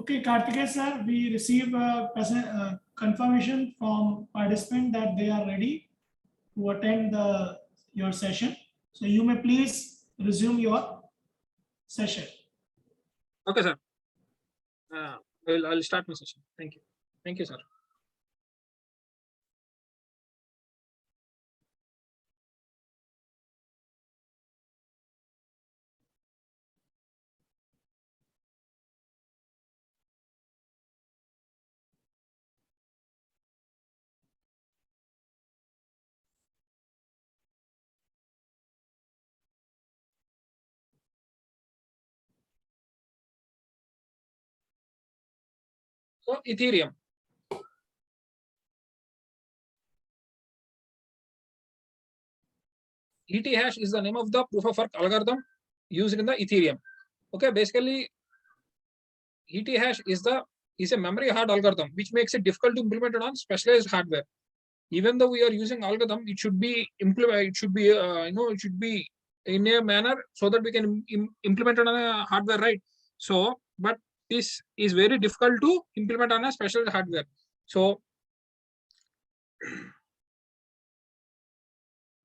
Okay, Karthikeya sir, we receive a confirmation from participant that they are ready to attend your session. So you may please resume your session. Okay, sir. I'll start my session. Thank you. Thank you, sir. So Ethereum. ET hash is the name of the proof of work algorithm used in the Ethereum. Okay, basically ET hash is a memory hard algorithm which makes it difficult to implement it on specialized hardware. Even though we are using algorithm, it should be implemented. It should be it should be in a manner so that we can implement it on a hardware, right? So, but this is very difficult to implement on a special hardware. So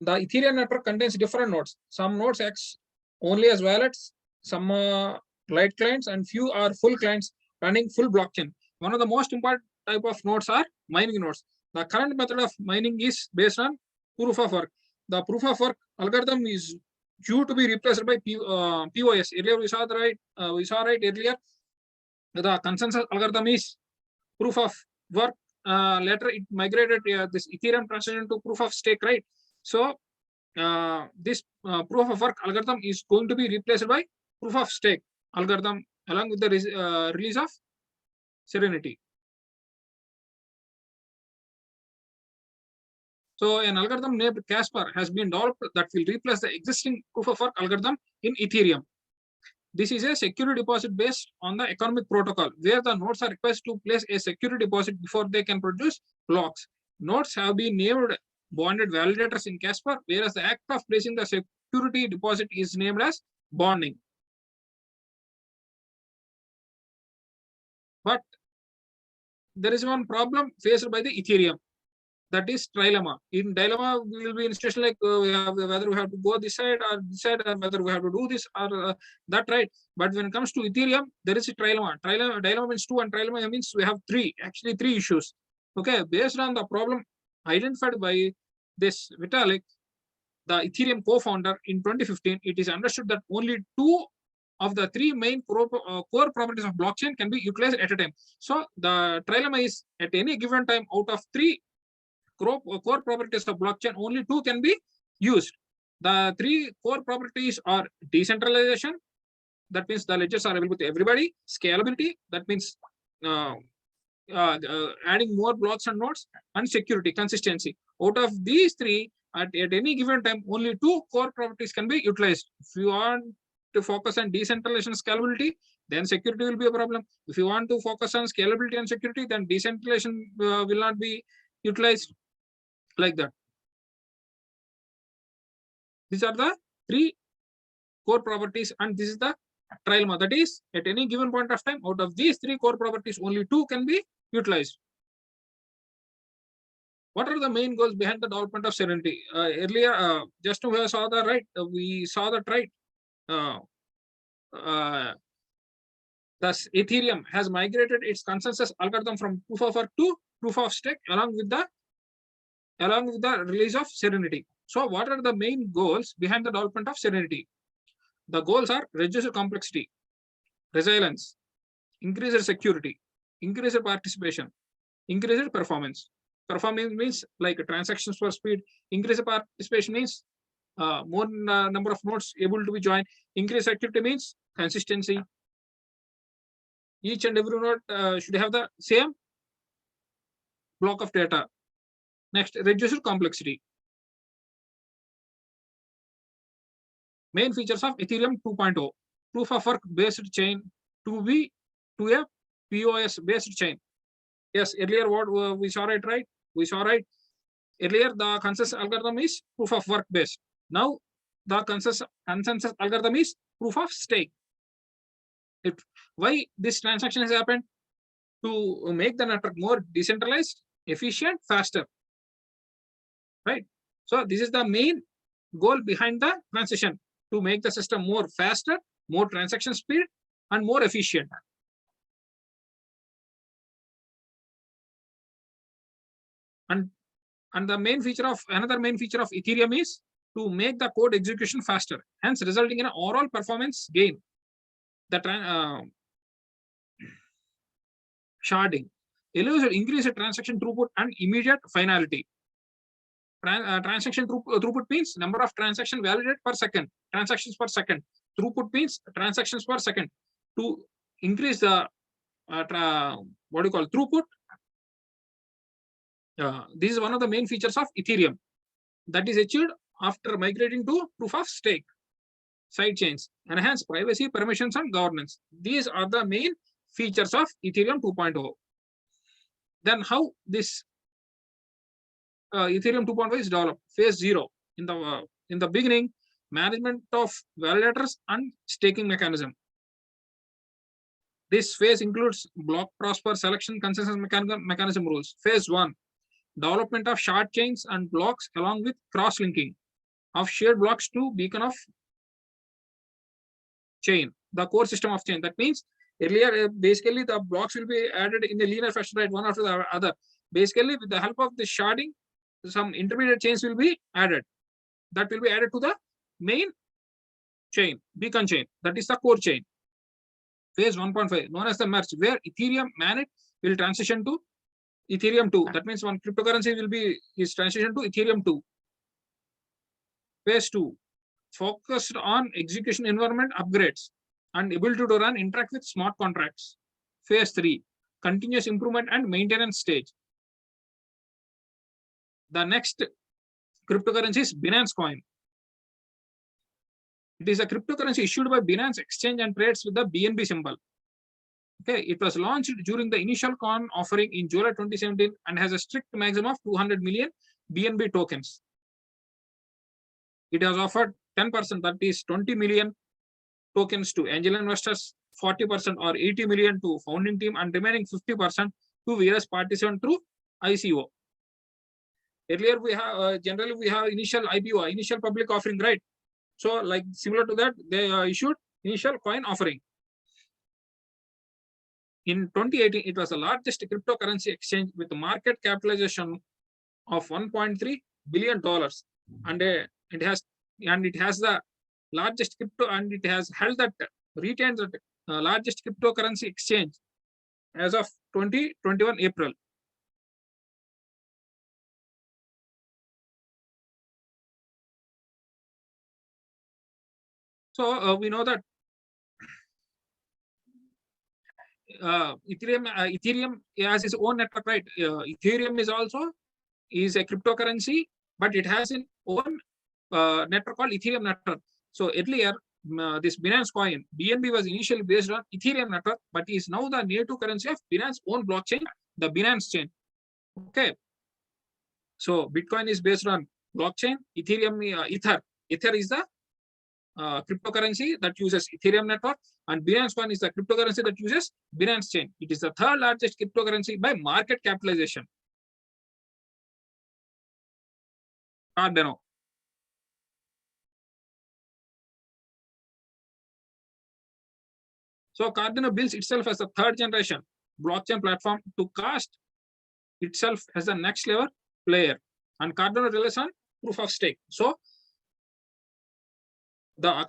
the Ethereum network contains different nodes. Some nodes act only as wallets, some light clients, and few are full clients running full blockchain. One of the most important type of nodes are mining nodes. The current method of mining is based on proof of work. The proof of work algorithm is due to be replaced by POS. Earlier we saw right earlier. The consensus algorithm is proof of work. Later it migrated this Ethereum transition to proof of stake, right? So this proof of work algorithm is going to be replaced by proof of stake algorithm along with the release of Serenity. So an algorithm named Casper has been developed that will replace the existing proof of work algorithm in Ethereum. This is a security deposit based on the economic protocol, where the nodes are requested to place a security deposit before they can produce blocks. Nodes have been named bonded validators in Casper, whereas the act of placing the security deposit is named as bonding. But there is one problem faced by the Ethereum, that is trilemma. In dilemma, we will be in a situation like whether we have to go this side or whether we have to do this or that, right? But when it comes to Ethereum, there is a trilemma. Dilemma means two, and trilemma means we have three issues. Okay, based on the problem identified by this Vitalik, the Ethereum co-founder in 2015, it is understood that only two of the three main core properties of blockchain can be utilized at a time. So the trilemma is at any given time out of three core properties of blockchain, only two can be used. The three core properties are decentralization, that means the ledgers are available to everybody; scalability, that means adding more blocks and nodes; and security, consistency. Out of these three, at any given time, only two core properties can be utilized. If you want to focus on decentralization scalability, then security will be a problem. If you want to focus on scalability and security, then decentralization will not be utilized, like that. These are the three core properties, and this is the trilemma. That is, at any given point of time, out of these three core properties, only two can be utilized. What are the main goals behind the development of Serenity? Earlier, just we saw the right. We saw that right. Thus, Ethereum has migrated its consensus algorithm from proof of work to proof of stake, along with the release of Serenity. So what are the main goals behind the development of Serenity? The goals are reduce complexity, resilience, increase security, increase participation, increase performance. Performance means like transactions per speed. Increase participation means more number of nodes able to be joined. Increase activity means consistency. Each and every node should have the same block of data. Next, reduce complexity. Main features of Ethereum 2.0: proof of work based chain to a POS based chain. Yes, earlier what we saw it, right? We saw right. Earlier the consensus algorithm is proof of work based. Now the consensus algorithm is proof of stake. Why this transaction has happened? to make the network more decentralized, efficient, faster, right? So this is the main goal behind the transition, to make the system more faster, more transaction speed, and more efficient. And the another main feature of Ethereum is to make the code execution faster, hence resulting in an overall performance gain. The sharding allows increase the transaction throughput and immediate finality. Transaction throughput means number of transactions validated per second, transactions per second. Throughput means transactions per second. To increase the throughput, this is one of the main features of Ethereum that is achieved after migrating to proof of stake side chains. Enhance privacy, permissions, and governance. These are the main features of Ethereum 2.0. Then how this Ethereum 2.0 is developed? Phase 0. In the beginning, management of validators and staking mechanism. This phase includes block transfer, selection, consensus mechanism rules. Phase 1. Development of shard chains and blocks along with cross-linking of shared blocks to beacon of chain, the core system of chain. That means earlier, basically the blocks will be added in a linear fashion, right, one after the other. Basically, with the help of the sharding, some intermediate chains will be added. That will be added to the main chain, beacon chain. That is the core chain. Phase 1.5, known as the merge, where Ethereum managed will transition to Ethereum 2. That means one cryptocurrency will be transition to Ethereum 2. Phase 2, focused on execution environment upgrades and ability to run interact with smart contracts. Phase 3, continuous improvement and maintenance stage. The next cryptocurrency is Binance Coin. It is a cryptocurrency issued by Binance Exchange and trades with the BNB symbol. Okay, it was launched during the initial coin offering in July 2017 and has a strict maximum of 200 million BNB tokens. It has offered 10%, that is 20 million tokens to angel investors, 40% or 80 million to founding team, and remaining 50% to various participants through ICO. Earlier, we have generally we have initial IPO, initial public offering, right? So, like similar to that, they issued initial coin offering. In 2018, it was the largest cryptocurrency exchange with a market capitalization of $1.3 billion, and it has the largest crypto, and it has held that retained the largest cryptocurrency exchange as of 2021 April. So we know that Ethereum has its own network, right? Ethereum is a cryptocurrency, but it has its own network called Ethereum network. So earlier, this Binance Coin, BNB, was initially based on Ethereum network, but is now the native currency of Binance own blockchain, the Binance chain. Okay. So Bitcoin is based on blockchain, Ethereum, Ether is the cryptocurrency that uses Ethereum network, and Binance Coin is the cryptocurrency that uses Binance chain. It is the third largest cryptocurrency by market capitalization. Cardano. So Cardano builds itself as a third generation blockchain platform to cast itself as a next level player, and Cardano relies on proof of stake. So the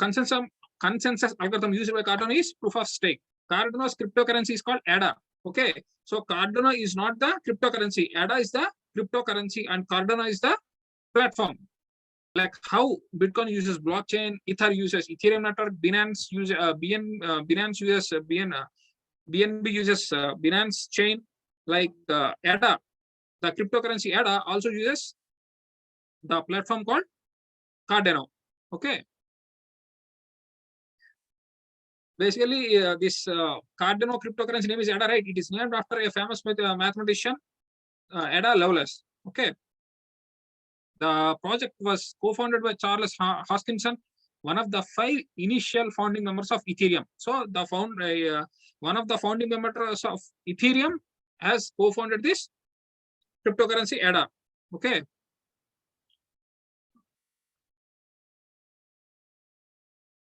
consensus algorithm used by Cardano is proof of stake. Cardano's cryptocurrency is called ADA. Okay, so Cardano is not the cryptocurrency. ADA is the cryptocurrency, and Cardano is the platform. Like how Bitcoin uses blockchain, Ether uses Ethereum network, Binance uses BNB uses Binance chain. Like ADA, the cryptocurrency ADA also uses the platform called Cardano. Okay. Basically, this Cardano cryptocurrency name is ADA, right? It is named after a famous mathematician, Ada Lovelace. Okay. The project was co-founded by Charles Hoskinson one of the 5 initial founding members of Ethereum. So the one of the founding members of Ethereum has co-founded this cryptocurrency ADA. Okay.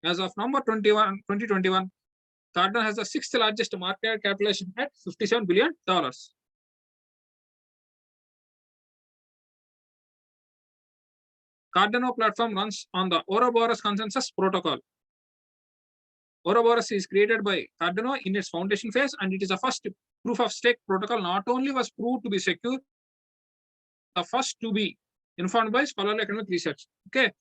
As of November 21, 2021, Cardano has the 6th largest market capitalization at $57 billion. Cardano platform runs on the Ouroboros consensus protocol. Ouroboros is created by Cardano in its foundation phase, and it is the first proof of stake protocol. Not only was proved to be secure, the first to be informed by scholarly academic research. Okay.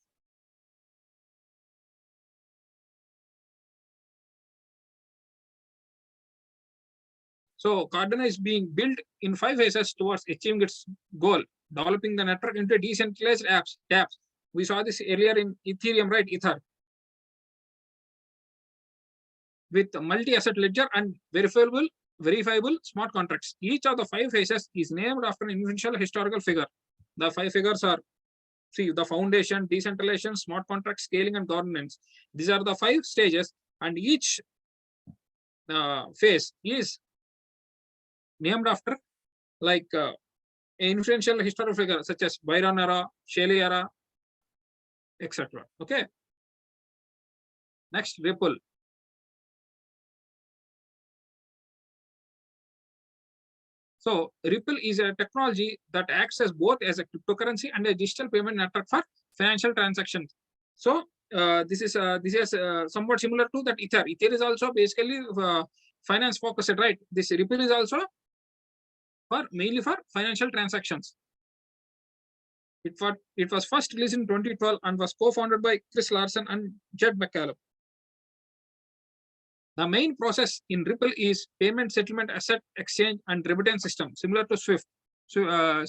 So Cardano is being built in 5 phases towards achieving its goal, developing the network into decentralized apps. We saw this earlier in Ethereum, right? Ether. With multi-asset ledger and verifiable smart contracts. Each of the 5 phases is named after an influential historical figure. The 5 figures are, see, the foundation, decentralization, smart contract, scaling, and governance. These are the 5 stages, and each phase is named after like an influential historical figure such as Byron era, Shelley era, etc. Okay. Next, Ripple. So Ripple is a technology that acts as both as a cryptocurrency and a digital payment network for financial transactions. So this is somewhat similar to that Ether. Ether is also basically finance focused, right? This Ripple is also mainly for financial transactions. It was first released in 2012 and was co-founded by Chris Larsen and Jed McCallum. The main process in Ripple is payment settlement, asset exchange, and remittance system, similar to SWIFT,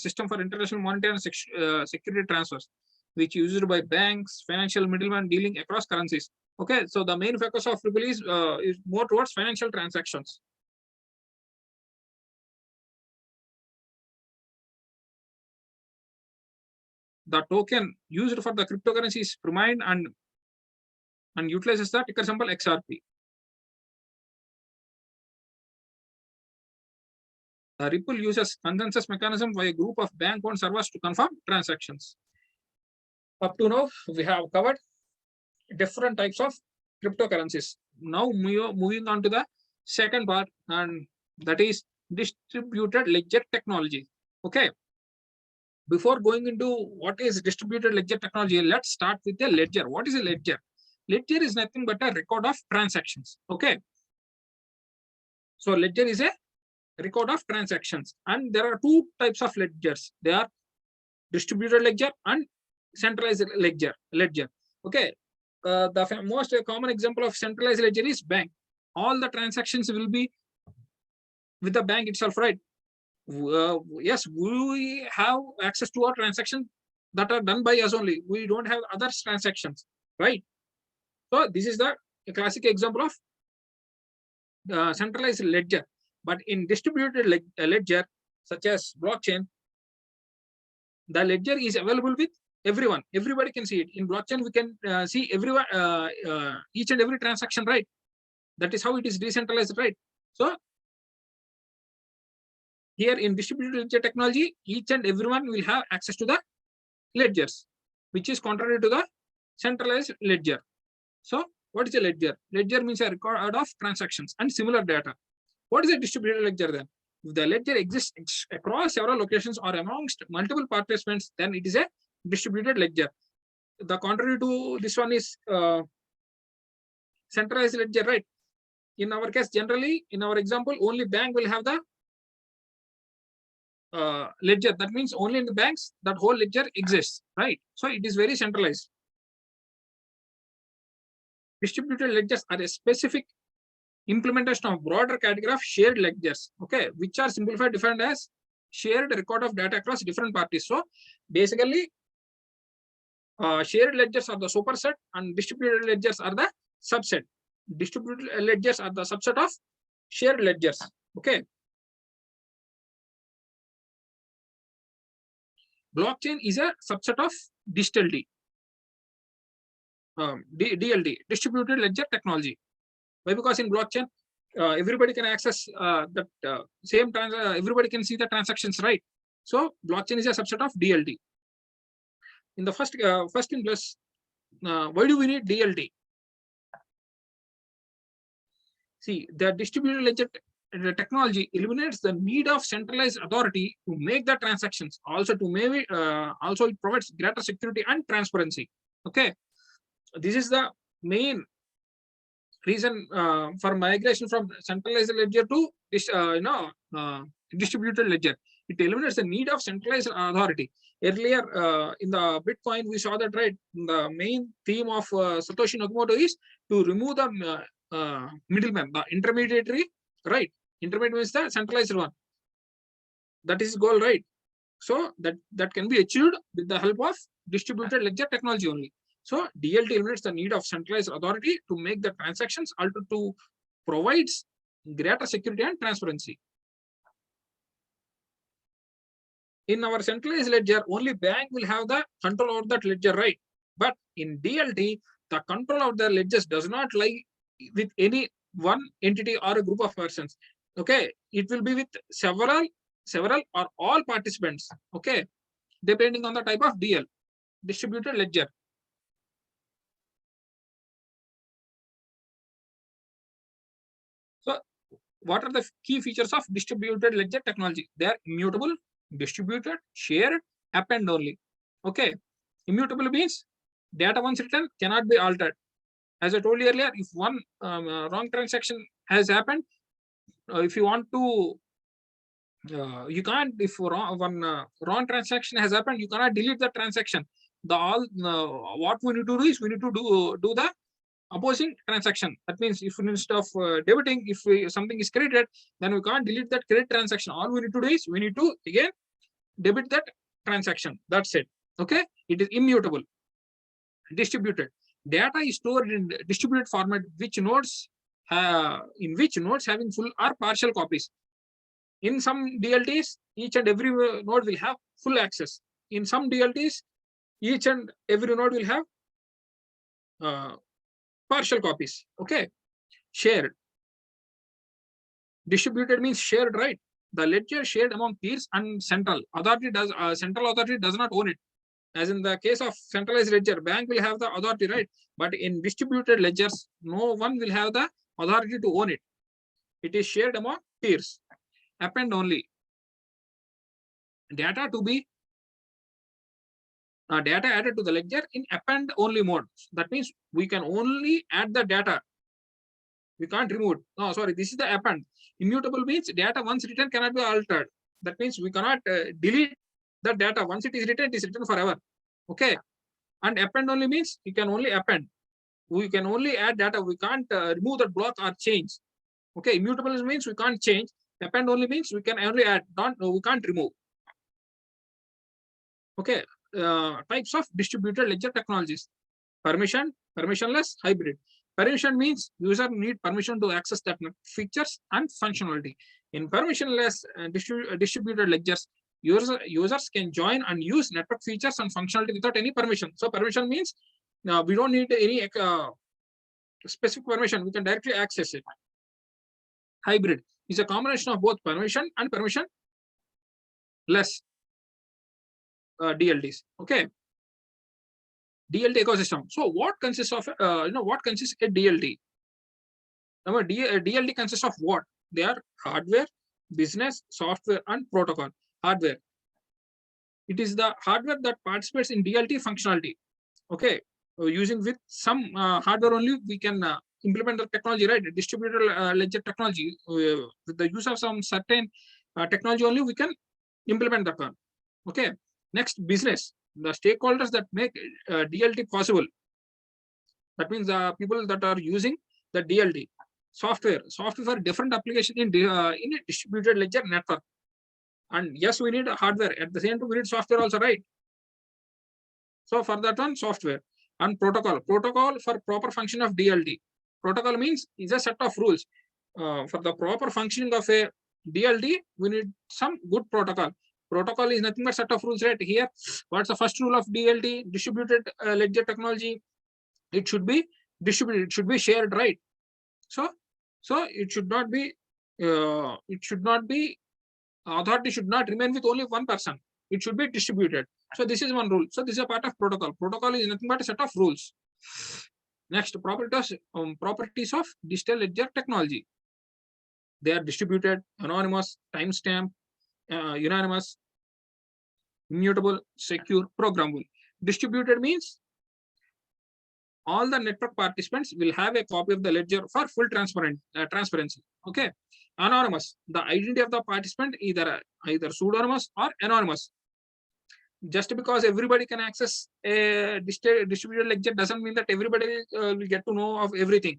system for international monetary and security transfers, which is used by banks, financial middlemen dealing across currencies. Okay, so the main focus of Ripple is more towards financial transactions. The token used for the cryptocurrency is Prime and utilizes the ticker symbol XRP. The Ripple uses consensus mechanism by a group of bank-owned servers to confirm transactions. Up to now, we have covered different types of cryptocurrencies. Now moving on to the second part, and that is distributed ledger technology. Okay. Before going into what is distributed ledger technology, let's start with the ledger. What is a ledger? Ledger is nothing but a record of transactions. Okay. So ledger is a record of transactions, and there are 2 types of ledgers. They are distributed ledger and centralized ledger. Okay. The most common example of centralized ledger is bank. All the transactions will be with the bank itself, right? Yes, we have access to our transactions that are done by us only. We don't have other transactions, right? So this is the classic example of centralized ledger. But in distributed ledger, such as blockchain, the ledger is available with everyone. Everybody can see it. In blockchain, we can see everyone, each and every transaction, right? That is how it is decentralized, right? So here in distributed ledger technology, each and everyone will have access to the ledgers, which is contrary to the centralized ledger. So what is a ledger? Ledger means a record of transactions and similar data. What is a distributed ledger then? If the ledger exists across several locations or amongst multiple participants, then it is a distributed ledger. The contrary to this one is centralized ledger, right? In our case, generally, in our example, only bank will have the ledger. That means only in the banks that whole ledger exists, right? So it is very centralized. Distributed ledgers are a specific implementation of broader category of shared ledgers, okay, which are simplified defined as shared record of data across different parties. So basically, shared ledgers are the superset and distributed ledgers are the subset. Distributed ledgers are the subset of shared ledgers. Okay. Blockchain is a subset of digital D. DLT, distributed ledger technology. Why? Because in blockchain, everybody can access that same time. Everybody can see the transactions, right? So blockchain is a subset of DLT. In the first in place, why do we need DLT? See, the distributed ledger technology eliminates the need of centralized authority to make the transactions. Also, to maybe also it provides greater security and transparency. Okay, this is the main reason for migration from centralized ledger to this, distributed ledger. It eliminates the need of centralized authority. Earlier in the Bitcoin, we saw that, right? The main theme of Satoshi Nakamoto is to remove the middleman, the intermediary, right? Intermediate means the centralized one. That is goal, right? So that can be achieved with the help of distributed ledger technology only. So DLT eliminates the need of centralized authority to make the transactions, also to provides greater security and transparency. In our centralized ledger, only bank will have the control over that ledger, right? But in DLT, the control of the ledgers does not lie with any one entity or a group of persons. Okay, it will be with several or all participants. Okay, depending on the type of DL, distributed ledger. So what are the key features of distributed ledger technology? They are immutable, distributed, shared, append only. Okay, immutable means data once written cannot be altered. As I told you earlier, if one wrong transaction has happened, if you want to, you can't. If one wrong transaction has happened, you cannot delete the transaction. What we need to do is we need to do the opposing transaction. That means if instead of debiting, if something is credited, then we can't delete that credit transaction. All we need to do is we need to again debit that transaction. That's it. Okay, it is immutable. Distributed data is stored in distributed format, which nodes in which nodes having full or partial copies. In some DLTs, each and every node will have full access. In some DLTs, each and every node will have partial copies. Okay, shared. Distributed means shared, right? The ledger shared among peers and central authority does not own it. As in the case of centralized ledger, bank will have the authority, right? But in distributed ledgers, no one will have the authority to own it. It is shared among peers. Append only. Data to be data added to the ledger in append only mode. That means we can only add the data. We can't remove. No, sorry, this is the append. Immutable means data once written cannot be altered. That means we cannot delete the data. Once it is written forever. Okay. And append only means you can only append. We can only add data. We can't remove that block or change. Okay. Immutable means we can't change. Append only means we can only add. We can't remove. Okay. Types of distributed ledger technologies. Permission, permissionless, hybrid. Permission means user need permission to access that features and functionality. In permissionless distributed ledgers, users can join and use network features and functionality without any permission. So permission means we don't need any specific permission. We can directly access it. Hybrid is a combination of both permission and permission less DLTs. Okay. DLT ecosystem. So what consists of what consists a DLT? Now, DLT consists of what? They are hardware, business, software, and protocol. Hardware. It is the hardware that participates in DLT functionality. Okay, using with some hardware only we can implement the technology, right? Distributed ledger technology. With the use of some certain technology only we can implement that one. Okay. Next, business. The stakeholders that make DLT possible. That means the people that are using the DLT. Software for different application in a distributed ledger network. And yes, we need hardware. At the same time, we need software also, right? So for that one, software and protocol. Protocol for proper function of DLT. Protocol means is a set of rules. For the proper functioning of a DLT, we need some good protocol. Protocol is nothing but set of rules, right? Here, what's the first rule of DLT, distributed ledger technology? it should be distributed, it should be shared, right? So it should not be authority should not remain with only one person. It should be distributed. So this is one rule. So this is a part of protocol. Protocol is nothing but a set of rules. Next, properties of digital ledger technology. They are distributed, anonymous, timestamp, unanimous, immutable, secure, programmable. Distributed means all the network participants will have a copy of the ledger for full transparency. Okay. Anonymous, the identity of the participant either pseudonymous or anonymous. Just because everybody can access a distributed ledger doesn't mean that everybody will get to know of everything.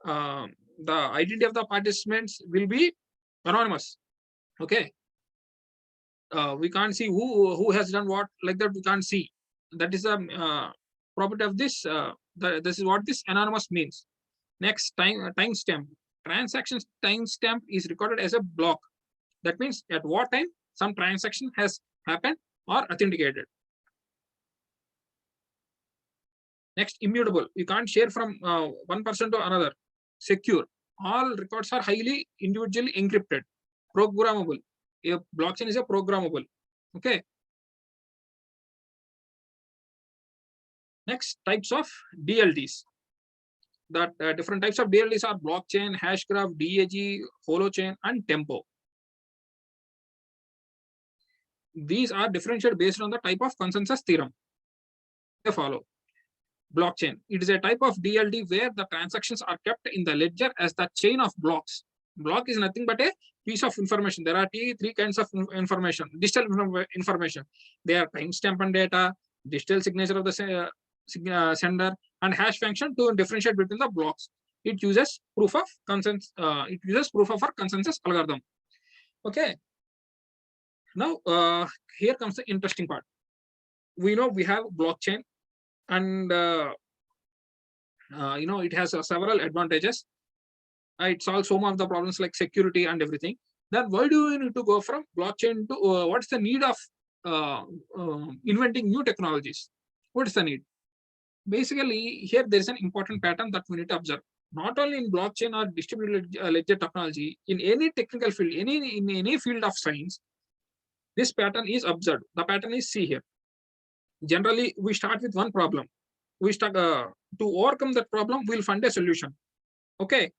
The identity of the participants will be anonymous. Okay. We can't see who has done what, like that we can't see. That is a property of this. This is what this anonymous means. Next, timestamp. Transaction timestamp is recorded as a block. That means at what time some transaction has happened or authenticated. Next, immutable. You can't share from one person to another. Secure. All records are highly individually encrypted. Programmable. A blockchain is a programmable. Okay. Next, types of DLTs. That different types of DLTs are blockchain, hashgraph, DAG, holochain, and tempo. These are differentiated based on the type of consensus theorem they follow. Blockchain. It is a type of DLT where the transactions are kept in the ledger as the chain of blocks. Block is nothing but a piece of information. There are three kinds of information, digital information. They are timestamp and data, digital signature of the sender, and hash function to differentiate between the blocks. It uses proof of consensus. It uses proof of a consensus algorithm. Okay. Now here comes the interesting part. We know we have blockchain, and it has several advantages. It solves some of the problems like security and everything. Then why do we need to go from blockchain to what's the need of inventing new technologies? What is the need? Basically, here there is an important pattern that we need to observe. Not only in blockchain or distributed ledger technology, in any technical field, in any field of science, this pattern is observed. The pattern is see here. Generally, we start with one problem. We start to overcome that problem. We'll find a solution. Okay.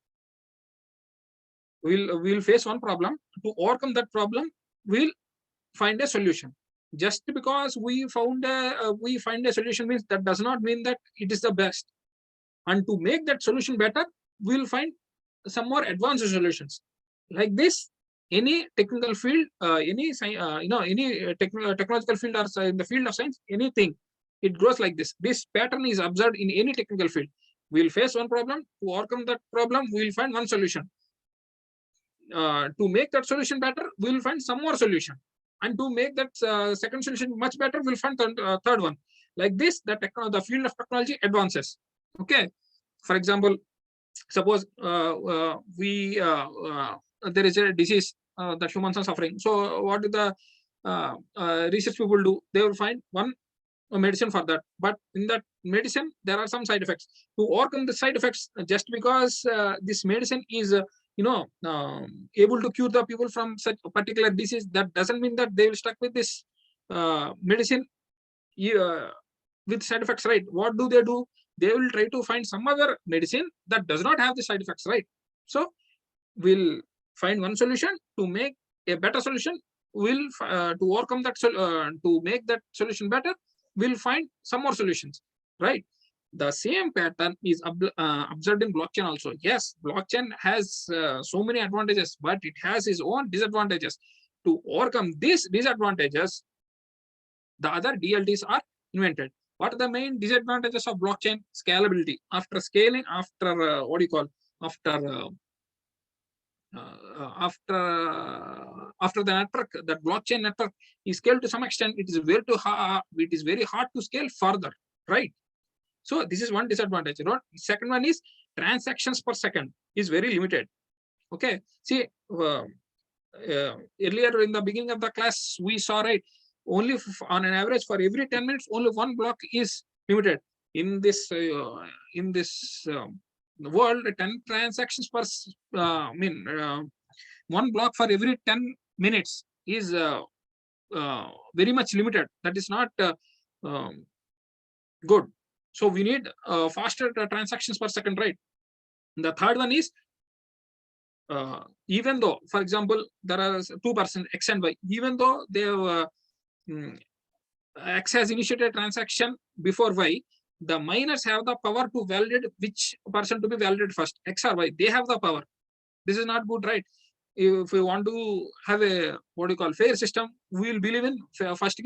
We'll face one problem. To overcome that problem, we'll find a solution. Just because we find a solution means that does not mean that it is the best. And to make that solution better, we'll find some more advanced solutions. Like this, any technical field, any technological field or in the field of science, anything, it grows like this. This pattern is observed in any technical field. We'll face one problem. To overcome that problem, we'll find one solution. To make that solution better, we'll find some more solution. And to make that second solution much better, we'll find third one. Like this, the field of technology advances. Okay. For example, suppose there is a disease that humans are suffering. So what do the research people do? They will find one medicine for that. But in that medicine, there are some side effects. To overcome the side effects, just because this medicine is able to cure the people from such a particular disease, that doesn't mean that they will stuck with this medicine with side effects, right? What do? They will try to find some other medicine that does not have the side effects, right? So we'll find one solution. To make a better solution, we'll to overcome that, to make that solution better, we'll find some more solutions, right? The same pattern is observed in blockchain also. Yes, blockchain has so many advantages, but it has its own disadvantages. To overcome these disadvantages, the other DLTs are invented. What are the main disadvantages of blockchain? Scalability. After scaling, after after the network, that blockchain network is scaled to some extent, it is very hard to scale further, right? So this is one disadvantage. Second one is transactions per second is very limited. Okay. See, earlier in the beginning of the class, we saw, right, only on an average for every 10 minutes, only one block is limited. in this world, 10 transactions per one block for every 10 minutes is very much limited. That is not good. So we need faster transactions per second, right? The third one is even though, for example, there are 2% X and Y, even though they have X has initiated a transaction before Y, the miners have the power to validate which person to be validated first, X or Y. They have the power. This is not good, right? If we want to have a fair system, we will believe in first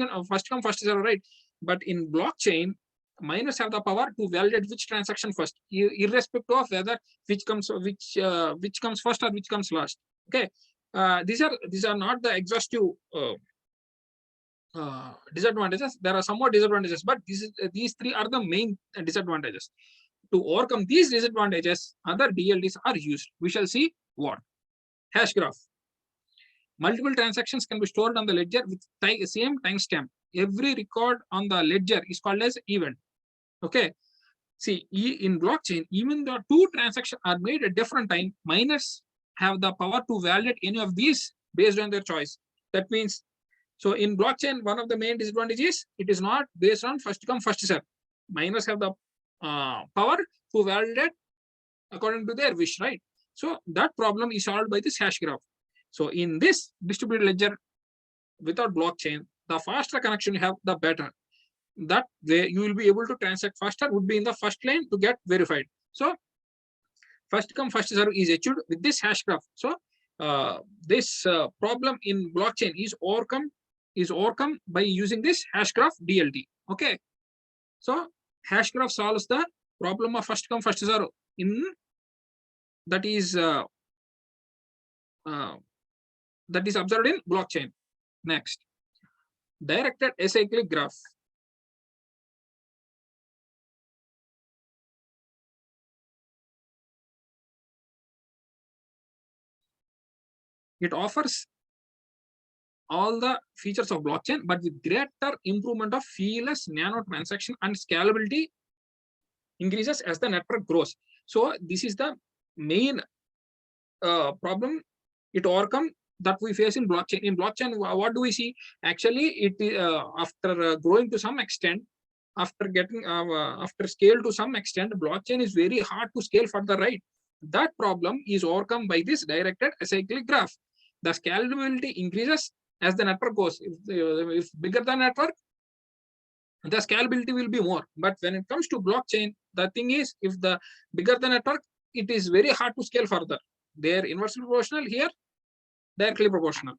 come first serve, right? But in blockchain, miners have the power to validate which transaction first, irrespective of whether which comes first or which comes last. Okay, these are not the exhaustive disadvantages. There are some more disadvantages, but these three are the main disadvantages. To overcome these disadvantages, other DLDs are used. We shall see what. Hash graph. Multiple transactions can be stored on the ledger with same timestamp. Every record on the ledger is called as event. Okay. See, in blockchain, even though two transactions are made at different time, miners have the power to validate any of these based on their choice. That means, so in blockchain, one of the main disadvantages, it is not based on first come first serve. Miners have the power to validate according to their wish, right? So that problem is solved by this hash graph. So in this distributed ledger without blockchain, the faster connection you have, the better. That way you will be able to transact faster, would be in the first lane to get verified. So first come first serve is achieved with this hash graph. So this problem in blockchain is overcome by using this hash graph DLT. Okay. So hash graph solves the problem of first come first serve in that is observed in blockchain. Next, directed acyclic graph. It offers all the features of blockchain, but with greater improvement of feeless nano transaction and scalability increases as the network grows. So this is the main problem it overcome that we face in blockchain. In blockchain, what do we see? Actually, it after growing to some extent, after getting after scale to some extent, blockchain is very hard to scale further, right? That problem is overcome by this directed acyclic graph. The scalability increases as the network goes. If bigger the network, the scalability will be more. But when it comes to blockchain, the thing is, if the bigger the network, it is very hard to scale further. They're inversely proportional, here directly proportional.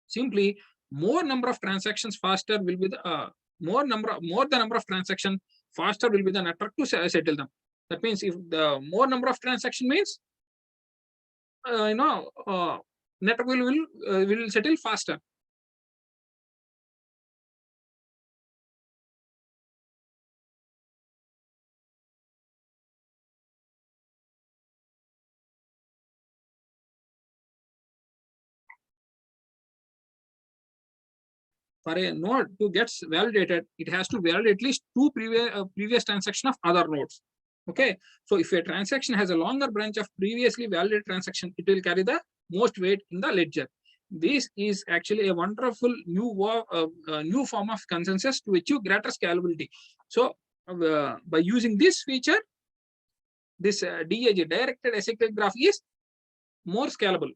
Simply, more number of transactions faster will be the more the number of transactions faster will be the network to settle them. That means if the more number of transaction means network will settle faster. For a node to get validated, it has to validate at least two previous transaction of other nodes. Okay, so if a transaction has a longer branch of previously validated transaction, it will carry the most weight in the ledger. This is actually a wonderful new form of consensus to achieve greater scalability. So by using this feature, this DAG, directed acyclic graph, is more scalable.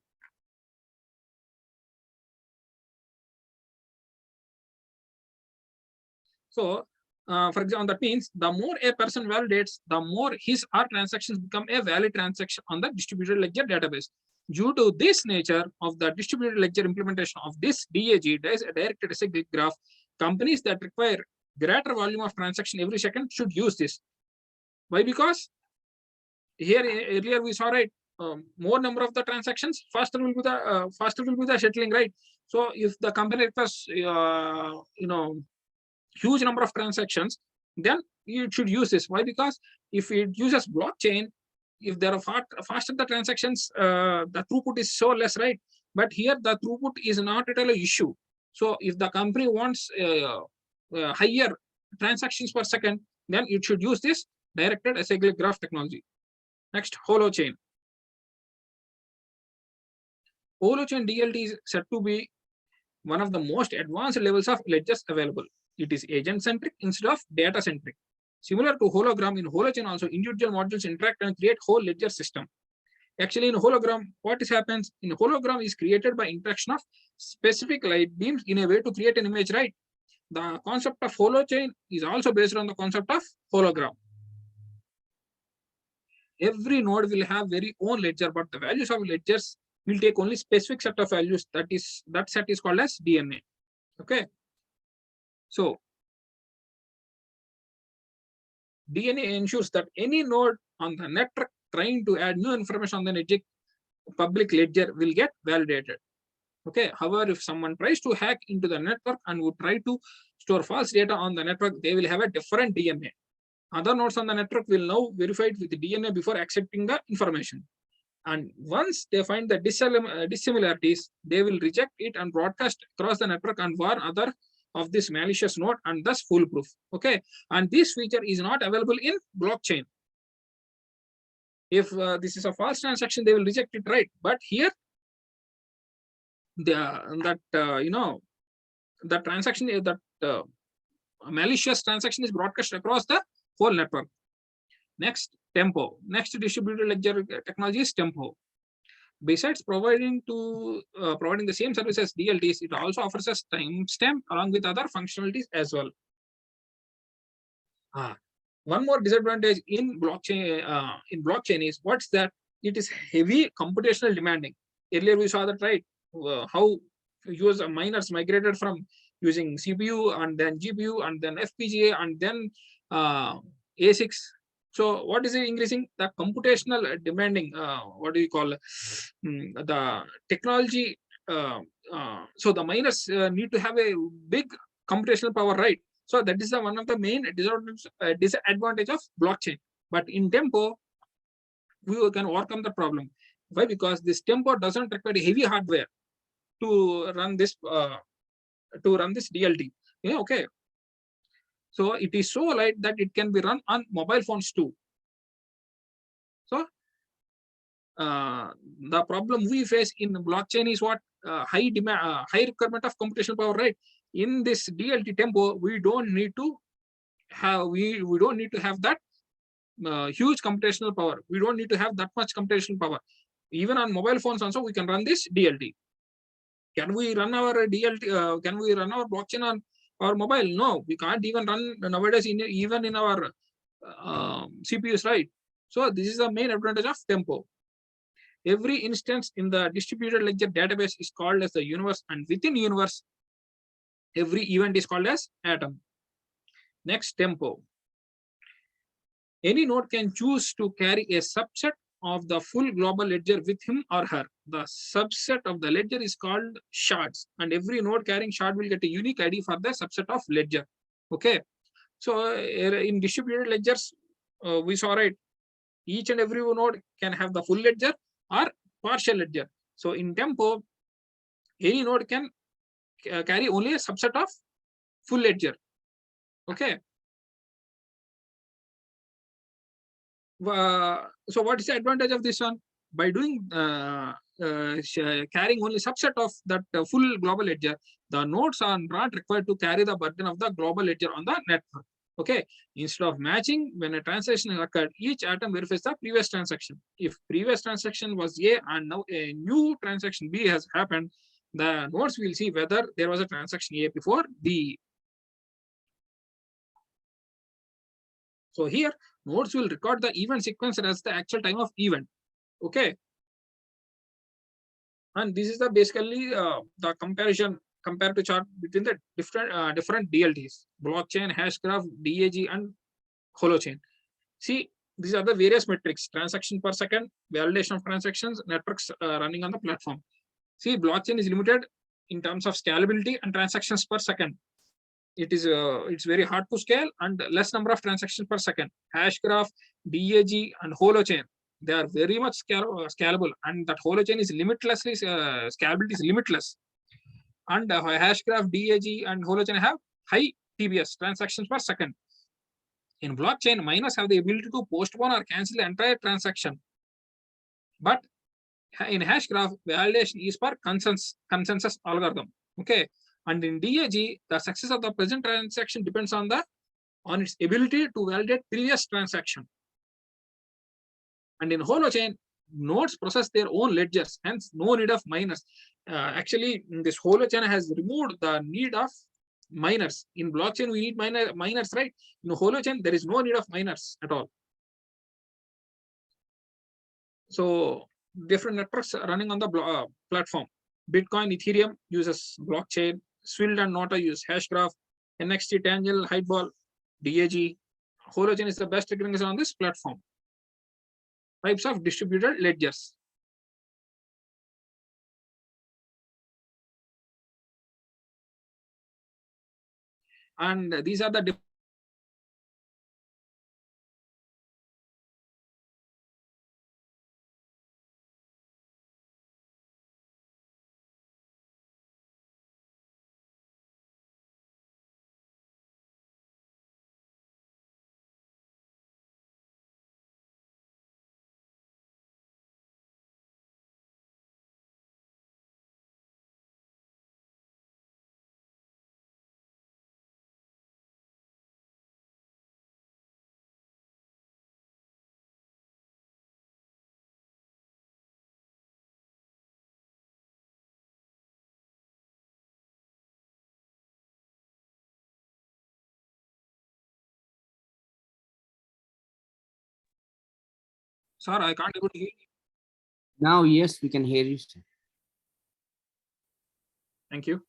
So, for example, that means the more a person validates, the more his or transactions become a valid transaction on the distributed ledger database. Due to this nature of the distributed ledger implementation of this DAG, directed acyclic graph, companies that require greater volume of transaction every second should use this. Why? Because here earlier we saw, right, more number of the transactions, faster will be the settling, right? So if the company requires huge number of transactions, then you should use this. Why? Because if it uses blockchain, if there are faster the transactions, the throughput is so less, right? But here the throughput is not at all an issue. So if the company wants higher transactions per second, then it should use this directed acyclic graph technology. Next, holochain. Holochain DLT is said to be one of the most advanced levels of ledgers available. It is agent-centric instead of data-centric. Similar to hologram, in holochain also individual modules interact and create whole ledger system. Actually, in hologram, what happens? In hologram is created by interaction of specific light beams in a way to create an image, right? The concept of holochain is also based on the concept of hologram. Every node will have very own ledger, but the values of ledgers will take only specific set of values. That set is called as DNA. Okay. So DNA ensures that any node on the network trying to add new information on the public ledger will get validated. Okay. However, if someone tries to hack into the network and would try to store false data on the network, they will have a different DNA. Other nodes on the network will now verify it with the DNA before accepting the information. And once they find the dissimilarities, they will reject it and broadcast across the network and warn other of this malicious node, and thus foolproof. Okay. And this feature is not available in blockchain. If this is a false transaction, they will reject it, right? But here, the transaction, that malicious transaction is broadcast across the whole network. Next, Tempo. Next distributed ledger technology is Tempo. Besides providing the same service as DLTs, it also offers us timestamp along with other functionalities as well. One more disadvantage in blockchain is what's that? It is heavy computational demanding. Earlier we saw that, right? How miners migrated from using CPU and then GPU and then FPGA and then ASICs. So what is it increasing? The computational demanding, what do you call the technology? So the miners need to have a big computational power, right? So that is one of the main disadvantage of blockchain. But in Tempo, we can overcome the problem. Why? Because this Tempo doesn't require heavy hardware to run this DLT. Yeah, okay. So it is so light that it can be run on mobile phones too. So the problem we face in blockchain is what? High requirement of computational power, right? In this DLT Tempo, we don't need to have that huge computational power. We don't need to have that much computational power. Even on mobile phones also, we can run this DLT. Can we run our DLT? Can we run our blockchain on our mobile? No, we can't even run nowadays even in our CPUs, right? So this is the main advantage of Tempo. Every instance in the distributed ledger database is called as the universe, and within universe, every event is called as atom. Next, Tempo. Any node can choose to carry a subset of the full global ledger with him or her. The subset of the ledger is called shards, and every node carrying shard will get a unique ID for the subset of ledger. Okay. So in distributed ledgers, we saw, right, each and every node can have the full ledger or partial ledger. So in Tempo, any node can carry only a subset of full ledger. Okay. So what is the advantage of this one? By doing carrying only subset of that full global ledger, the nodes are not required to carry the burden of the global ledger on the network. Okay. Instead of matching, when a transaction occurred, each atom verifies the previous transaction. If previous transaction was A and now a new transaction B has happened, the nodes will see whether there was a transaction A before B. So here, nodes will record the event sequence as the actual time of event. Okay. And this is the basically the comparative chart between the different DLTs: blockchain, hashgraph, DAG, and holochain. See, these are the various metrics: transaction per second, validation of transactions, networks running on the platform. See, blockchain is limited in terms of scalability and transactions per second. It's very hard to scale and less number of transactions per second. Hashgraph, DAG, and holochain, they are very much scalable, and that holochain is limitlessly scalability is limitless. And hashgraph, DAG, and holochain have high TBS, transactions per second. In blockchain, miners have the ability to postpone or cancel the entire transaction. But in hash graph, validation is per consensus algorithm. Okay. And in DAG, the success of the present transaction depends on its ability to validate previous transaction. And in holochain, nodes process their own ledgers, hence no need of miners. Actually, this holochain has removed the need of miners. In blockchain, we need miners, right? In holochain, there is no need of miners at all. So different networks running on the platform. Bitcoin, Ethereum uses blockchain. Swill and Nota use hashgraph. NXT, Tangle, Hideball, DAG. Holochain is the best recognized on this platform. Types of distributed ledgers. And these are the Sir, I can't able to hear you. Now, yes, we can hear you, sir. Thank you.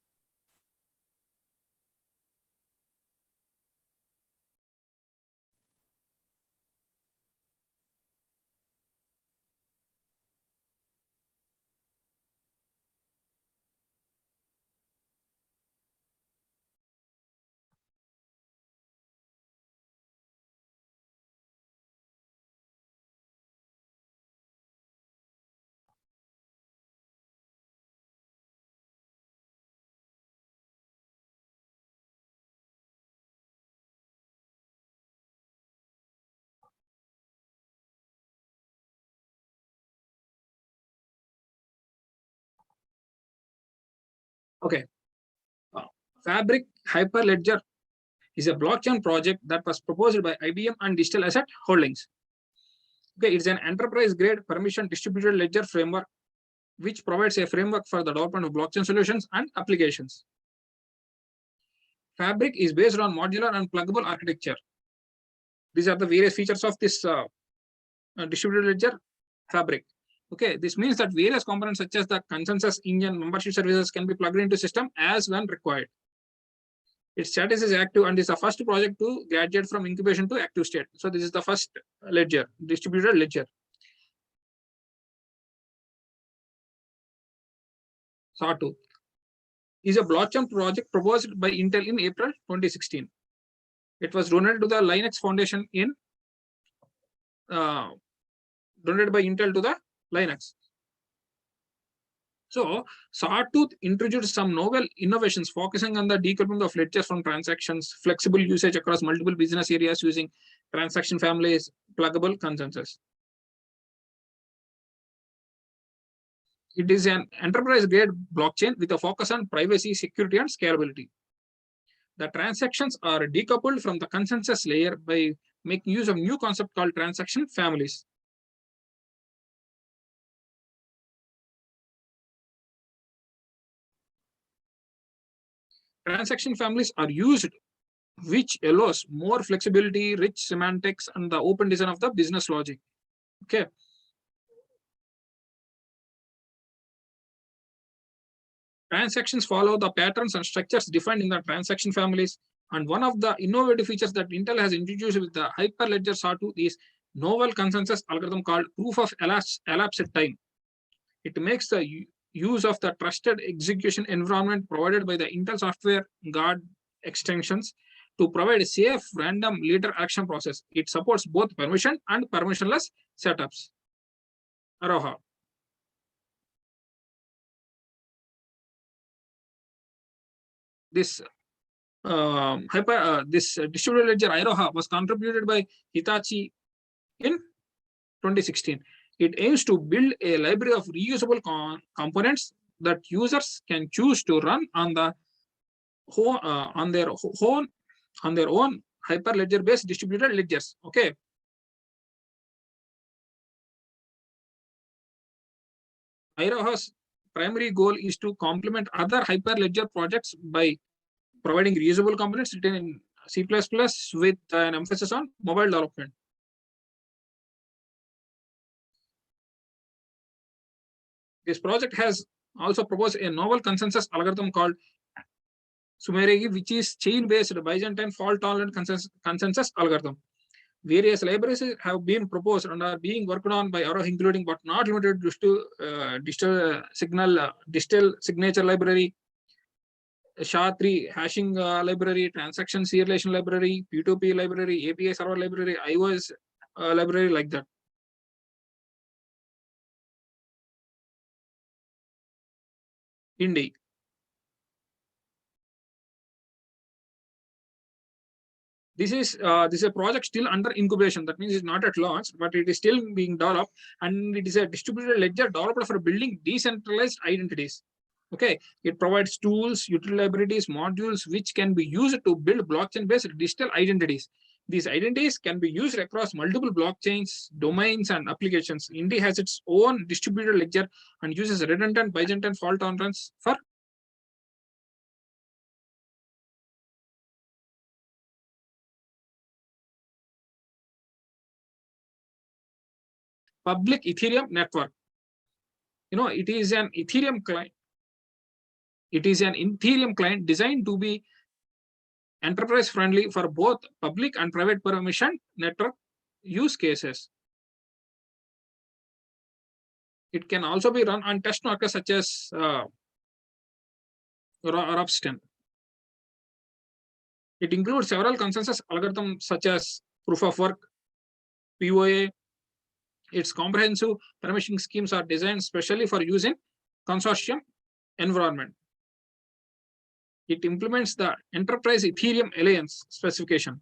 Okay. Fabric Hyperledger is a blockchain project that was proposed by IBM and Digital Asset Holdings. Okay, it's an enterprise-grade permission distributed ledger framework which provides a framework for the development of blockchain solutions and applications. Fabric is based on modular and pluggable architecture. These are the various features of this distributed ledger Fabric. Okay, this means that various components such as the consensus engine, membership services can be plugged into system as when required. Its status is active and is the first project to graduate from incubation to active state. So this is the first ledger, distributed ledger. Sawtooth is a blockchain project proposed by Intel in April 2016. It was donated to the Linux Foundation in donated by Intel to the Linux. So Sawtooth introduced some novel innovations focusing on the decoupling of ledgers from transactions, flexible usage across multiple business areas using transaction families, pluggable consensus. It is an enterprise-grade blockchain with a focus on privacy, security, and scalability. The transactions are decoupled from the consensus layer by making use of a new concept called transaction families. Transaction families are used, which allows more flexibility, rich semantics, and the open design of the business logic. Okay. Transactions follow the patterns and structures defined in the transaction families. And one of the innovative features that Intel has introduced with the Hyperledger Sawtooth is novel consensus algorithm called proof of elapsed time. It makes the use of the trusted execution environment provided by the Intel software Garg extensions to provide a safe random leader action process. It supports both permission and permissionless setups. Aroha. This this distributed ledger Iroha was contributed by Hitachi in 2016. It aims to build a library of reusable components that users can choose to run on the on their own Hyperledger based distributed ledgers. Okay. Iroha's primary goal is to complement other Hyperledger projects by providing reusable components written in C++ with an emphasis on mobile development. This project has also proposed a novel consensus algorithm called Sumeregi, which is chain-based Byzantine fault-tolerant consensus algorithm. Various libraries have been proposed and are being worked on by Iroha, including but not limited to digital signature library, SHA-3 hashing library, transaction serialization library, P2P library, API server library, iOS library, like that. Indeed. This is a project still under incubation. That means it's not at launch, but it is still being developed, and it is a distributed ledger developed for building decentralized identities. Okay, it provides tools, utility libraries, modules which can be used to build blockchain-based digital identities. These identities can be used across multiple blockchains, domains, and applications. Indy has its own distributed ledger and uses redundant Byzantine fault tolerance for public Ethereum network. It is an Ethereum client. It is an Ethereum client designed to be enterprise friendly for both public and private permission network use cases. It can also be run on test markers such as Robston. It includes several consensus algorithms such as proof of work, POA. Its comprehensive permissioning schemes are designed specially for use in consortium environment. It implements the Enterprise Ethereum Alliance specification.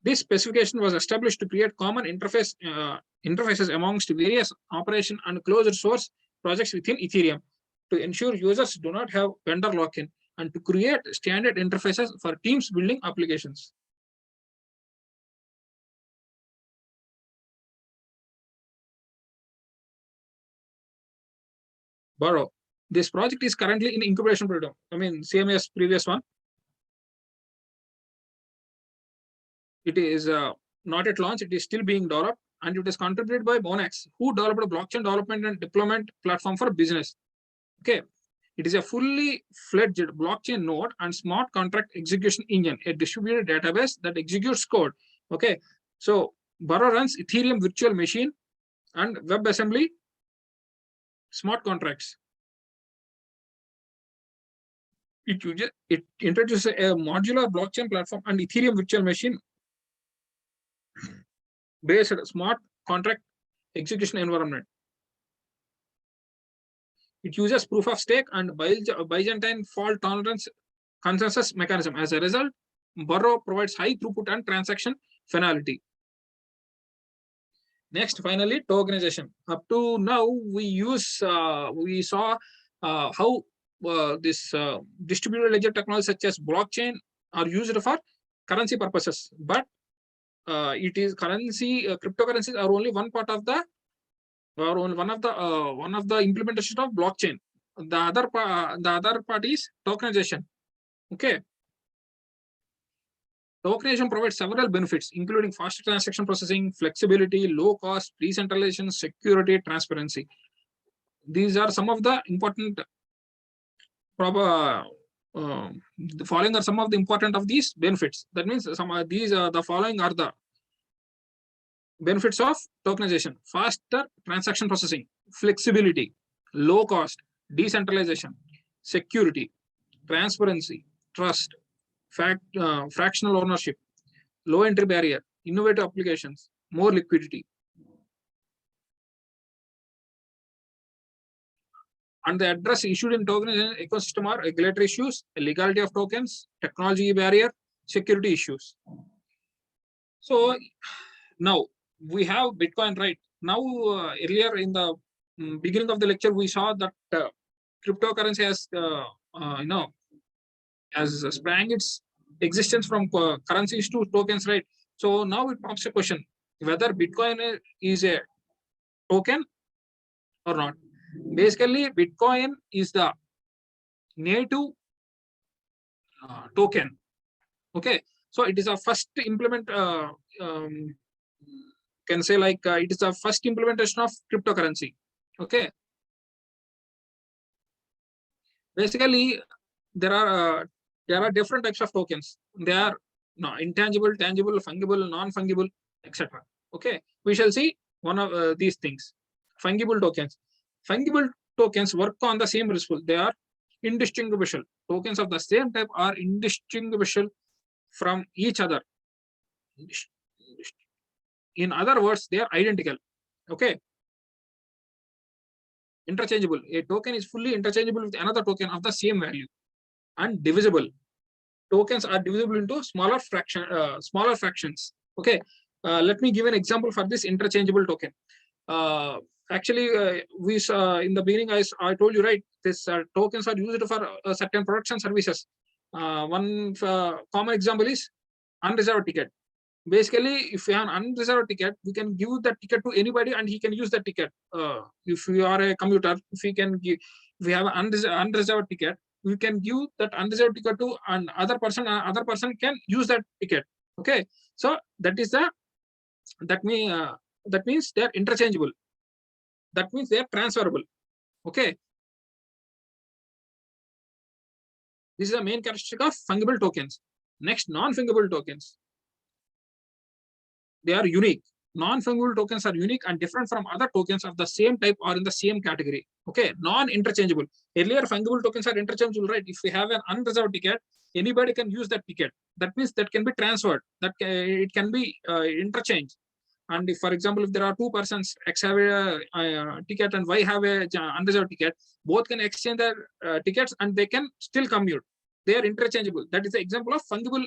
This specification was established to create common interfaces amongst various operation and closed source projects within Ethereum to ensure users do not have vendor lock-in and to create standard interfaces for teams building applications. Borrow. This project is currently in incubation period. I mean, same as previous one. It is not at launch. It is still being developed, and it is contributed by Monex, who developed a blockchain development and deployment platform for business. Okay. It is a fully fledged blockchain node and smart contract execution engine, a distributed database that executes code. Okay. So Burrow runs Ethereum virtual machine and WebAssembly smart contracts. It introduces a modular blockchain platform and Ethereum virtual machine based smart contract execution environment. It uses proof of stake and Byzantine fault tolerance consensus mechanism. As a result, Burrow provides high throughput and transaction finality. Next, finally, tokenization. Up to now, we saw how this distributed ledger technology such as blockchain are used for currency purposes, but it is cryptocurrencies are only one part of the one of the implementation of blockchain. The other part is tokenization. Okay. Tokenization provides several benefits, including faster transaction processing, flexibility, low cost, decentralization, security, transparency. These are some of the important the following are some of the important of these benefits. That means some of these the following are the benefits of tokenization: faster transaction processing, flexibility, low cost, decentralization, security, transparency, trust, fractional ownership, low entry barrier, innovative applications, more liquidity. and the address issued in token ecosystem are regulatory issues, legality of tokens, technology barrier, security issues. So now we have Bitcoin, right? Now earlier in the beginning of the lecture, we saw that cryptocurrency has has sprang its existence from currencies to tokens, right? So now it pops a question whether Bitcoin is a token or not. Basically, Bitcoin is the native token. Okay, so it is a first implement. Can say like it is the first implementation of cryptocurrency. Okay, basically there are different types of tokens. They are intangible, tangible, fungible, non-fungible, etc. Okay, we shall see one of these things. Fungible tokens. Fungible tokens work on the same principle. They are indistinguishable. Tokens of the same type are indistinguishable from each other. In other words, they are identical. Okay, interchangeable. A token is fully interchangeable with another token of the same value, and divisible. Tokens are divisible into smaller fractions. Okay, let me give an example for this interchangeable token. Actually, we saw in the beginning, I told you, right, this tokens are used for certain products and services. One common example is unreserved ticket. Basically, if you have an unreserved ticket, we can give the ticket to anybody and he can use the ticket. If you are a commuter, if we have an unreserved ticket, we can give that unreserved ticket to another person, and other person can use that ticket. Okay, so that means they are interchangeable. That means they are transferable. Okay, this is the main characteristic of fungible tokens. Next, non-fungible tokens. They are unique. Non-fungible tokens are unique and different from other tokens of the same type or in the same category. Okay, non-interchangeable. Earlier, fungible tokens are interchangeable, right? If we have an unreserved ticket, anybody can use that ticket. That means that can be transferred. It can be interchanged. And if, for example, if there are two persons, X have a ticket and Y have a unreserved ticket, both can exchange their tickets and they can still commute. They are interchangeable. That is the example of fungible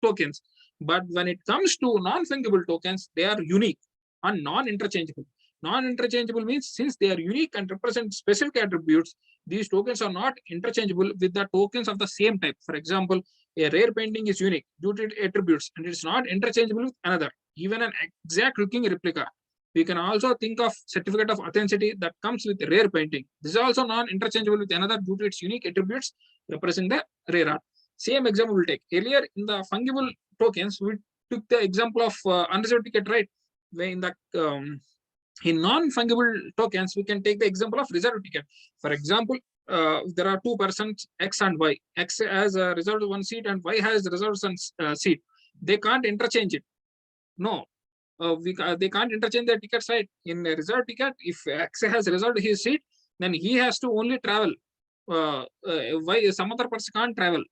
tokens. But when it comes to non-fungible tokens, they are unique and non-interchangeable. Non-interchangeable means since they are unique and represent specific attributes, these tokens are not interchangeable with the tokens of the same type. For example, a rare painting is unique due to its attributes and it's not interchangeable with another. Even an exact looking replica. We can also think of certificate of authenticity that comes with a rare painting. This is also non-interchangeable with another due to its unique attributes representing the rare art. Same example we'll take. Earlier in the fungible tokens, we took the example of unreserved ticket, right? Where in the in non-fungible tokens, we can take the example of reserved ticket. For example, there are two persons, X and Y. X has reserved one seat and Y has reserved one seat. They can't interchange it. No, they can't interchange their tickets, right? In a reserved ticket, if X has reserved his seat, then he has to only travel. Why some other person can't travel?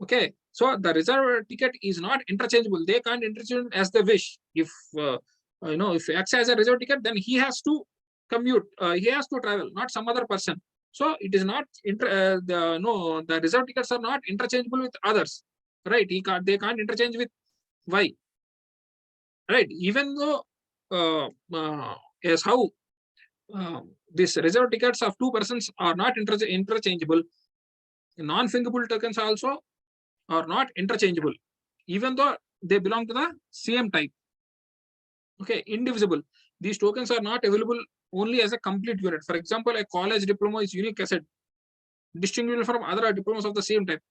Okay, so the reserved ticket is not interchangeable. They can't interchange as they wish. If if X has a reserved ticket, then he has to commute. He has to travel, not some other person. So it is not the reserved tickets are not interchangeable with others, right? They can't interchange with Y, right? Even though as how these reserved tickets of two persons are not interchangeable, non-fungible tokens also are not interchangeable, even though they belong to the same type. Okay, indivisible. These tokens are not available only as a complete unit. For example, a college diploma is unique asset, distinguishable from other diplomas of the same type.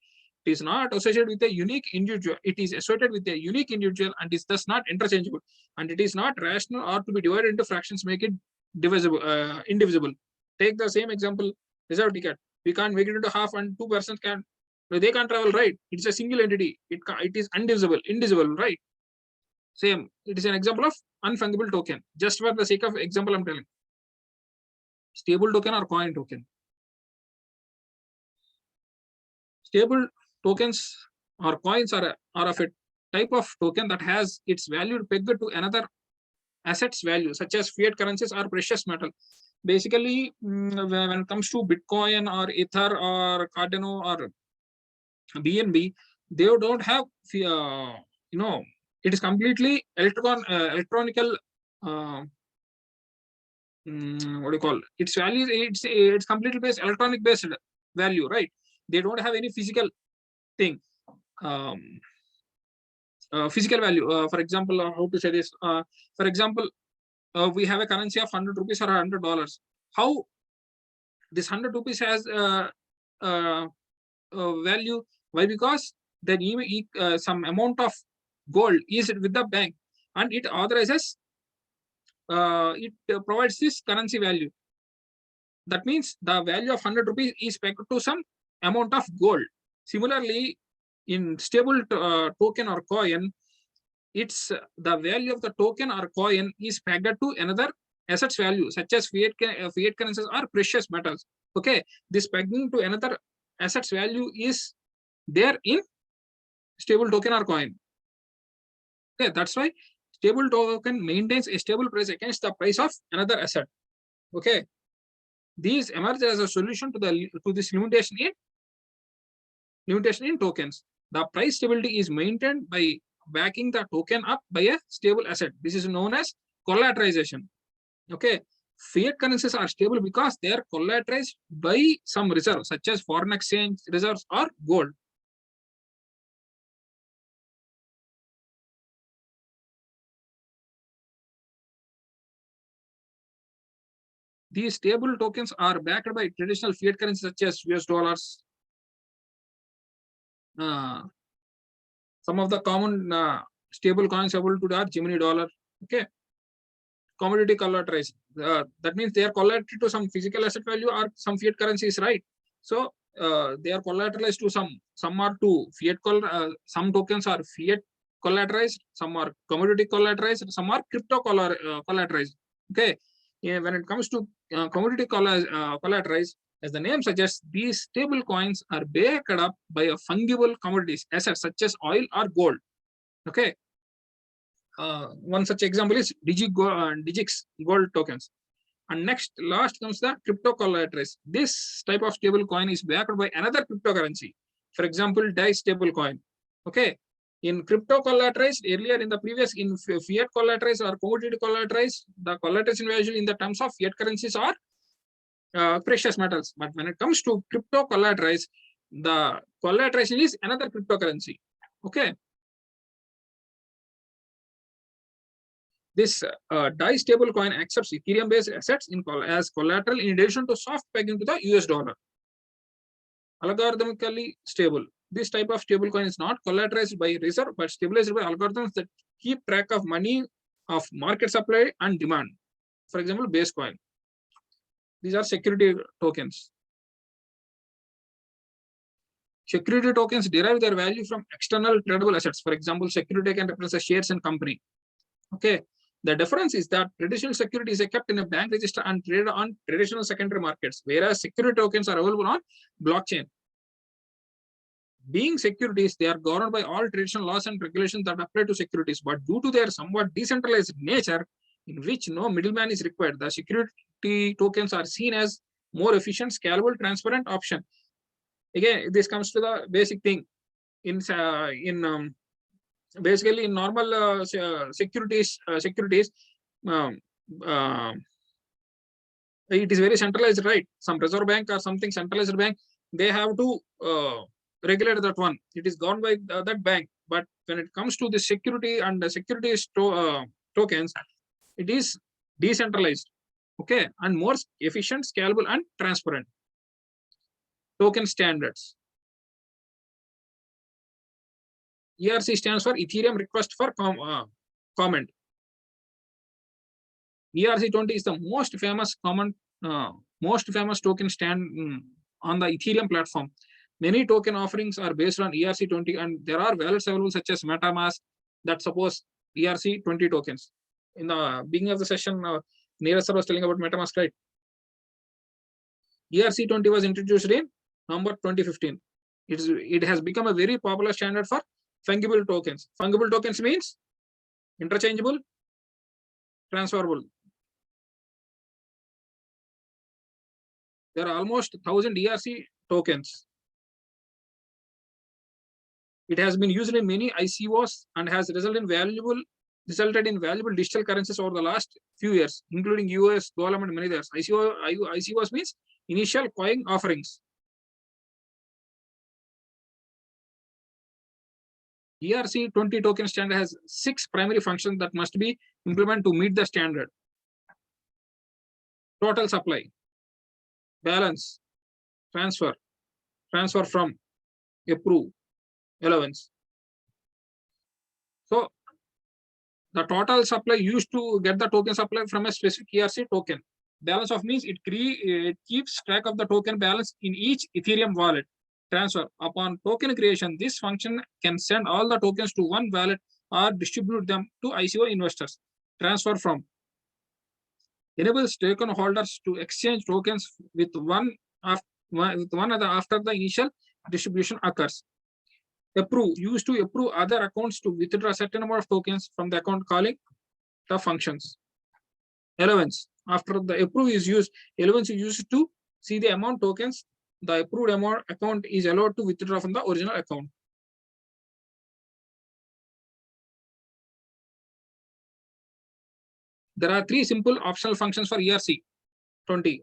It is not associated with a unique individual. It is associated with a unique individual and is thus not interchangeable. And it is not rational or to be divided into fractions, make it divisible, indivisible. Take the same example, reserved ticket. We can't make it into half and two persons can. They can't travel, right? It's a single entity. It is indivisible, right? Same. It is an example of unfungible token. Just for the sake of example, I'm telling. Stable token or coin token. Stable tokens or coins are of a type of token that has its value pegged to another assets value, such as fiat currencies or precious metal. Basically, when it comes to Bitcoin or Ether or Cardano or BNB, they don't have, it is completely electronical. What do you call its value? It's completely based electronic based value, right? They don't have any physical thing. Physical value. For example, how to say this? For example, we have a currency of 100 rupees or $100. How this 100 rupees has value? Why? Because then some amount of gold is with the bank, and it authorizes. It provides this currency value. That means the value of 100 rupees is pegged to some amount of gold. Similarly, in stable token or coin, it's the value of the token or coin is pegged to another assets value, such as fiat currencies or precious metals. Okay, this pegging to another assets value is there in stable token or coin. Okay, that's why stable token maintains a stable price against the price of another asset. Okay, these emerge as a solution to this limitation in tokens. The price stability is maintained by backing the token up by a stable asset. This is known as collateralization. Okay, fiat currencies are stable because they are collateralized by some reserve, such as foreign exchange reserves or gold. These stable tokens are backed by traditional fiat currencies such as US dollars. Some of the common stable coins available to are Gemini dollar. Okay, commodity collateralized. That means they are collateralized to some physical asset value or some fiat currencies, right? So they are collateralized to some are to fiat some tokens are fiat collateralized, some are commodity collateralized, some are crypto collateralized. Okay, when it comes to commodity collateralized, as the name suggests, these stable coins are backed up by a fungible commodities assets such as oil or gold. Okay, one such example is Digix gold tokens. And last comes the crypto collateralized. This type of stable coin is backed by another cryptocurrency. For example, DAI stable coin. Okay, in crypto collateralized, earlier in the previous, in fiat collateralized or commodity collateralized, the collateralization value in the terms of fiat currencies are precious metals. But when it comes to crypto collateralized, the collateralization is another cryptocurrency. Okay, this DAI stable coin accepts Ethereum based assets as collateral in addition to soft pegging to the US dollar. Algorithmically stable. This type of stable coin is not collateralized by reserve but stabilized by algorithms that keep track of money, of market supply and demand. For example, base coin. These are security tokens. Security tokens derive their value from external tradable assets. For example, security can represent shares in company. Okay, the difference is that traditional securities are kept in a bank register and traded on traditional secondary markets, whereas security tokens are available on blockchain. Being securities, they are governed by all traditional laws and regulations that apply to securities, but due to their somewhat decentralized nature, in which no middleman is required, the security tokens are seen as more efficient, scalable, transparent option. Again, this comes to the basic thing basically in normal securities, it is very centralized, right? Some reserve bank or something centralized bank, they have to regulate that one. It is governed by that bank. But when it comes to the security and the securities tokens, it is decentralized. Okay, and more efficient, scalable, and transparent. Token standards. ERC stands for Ethereum Request for Comment. ERC20 is the most famous token stand on the Ethereum platform. Many token offerings are based on ERC20, and there are wallets available such as MetaMask that suppose ERC20 tokens. In the beginning of the session, Neeraj sir was telling about MetaMask, right? ERC20 was introduced in November 2015. It has become a very popular standard for fungible tokens. Fungible tokens means interchangeable, transferable. There are almost 1,000 ERC tokens. It has been used in many ICOs and has resulted in valuable digital currencies over the last few years, including US, government, and many others. ICOs means initial coin offerings. ERC20 token standard has 6 primary functions that must be implemented to meet the standard. Total supply, balance, transfer from, approve, allowance. So the total supply used to get the token supply from a specific ERC token. Balance of means it keeps track of the token balance in each Ethereum wallet. Transfer, upon token creation, this function can send all the tokens to one wallet or distribute them to ICO investors. Transfer from, enables token holders to exchange tokens with one another after the initial distribution occurs. Approve, used to approve other accounts to withdraw a certain number of tokens from the account, calling the functions. Allowance, after the approve is used, allowance is used to see the amount tokens the approved account is allowed to withdraw from the original account. There are 3 simple optional functions for ERC20.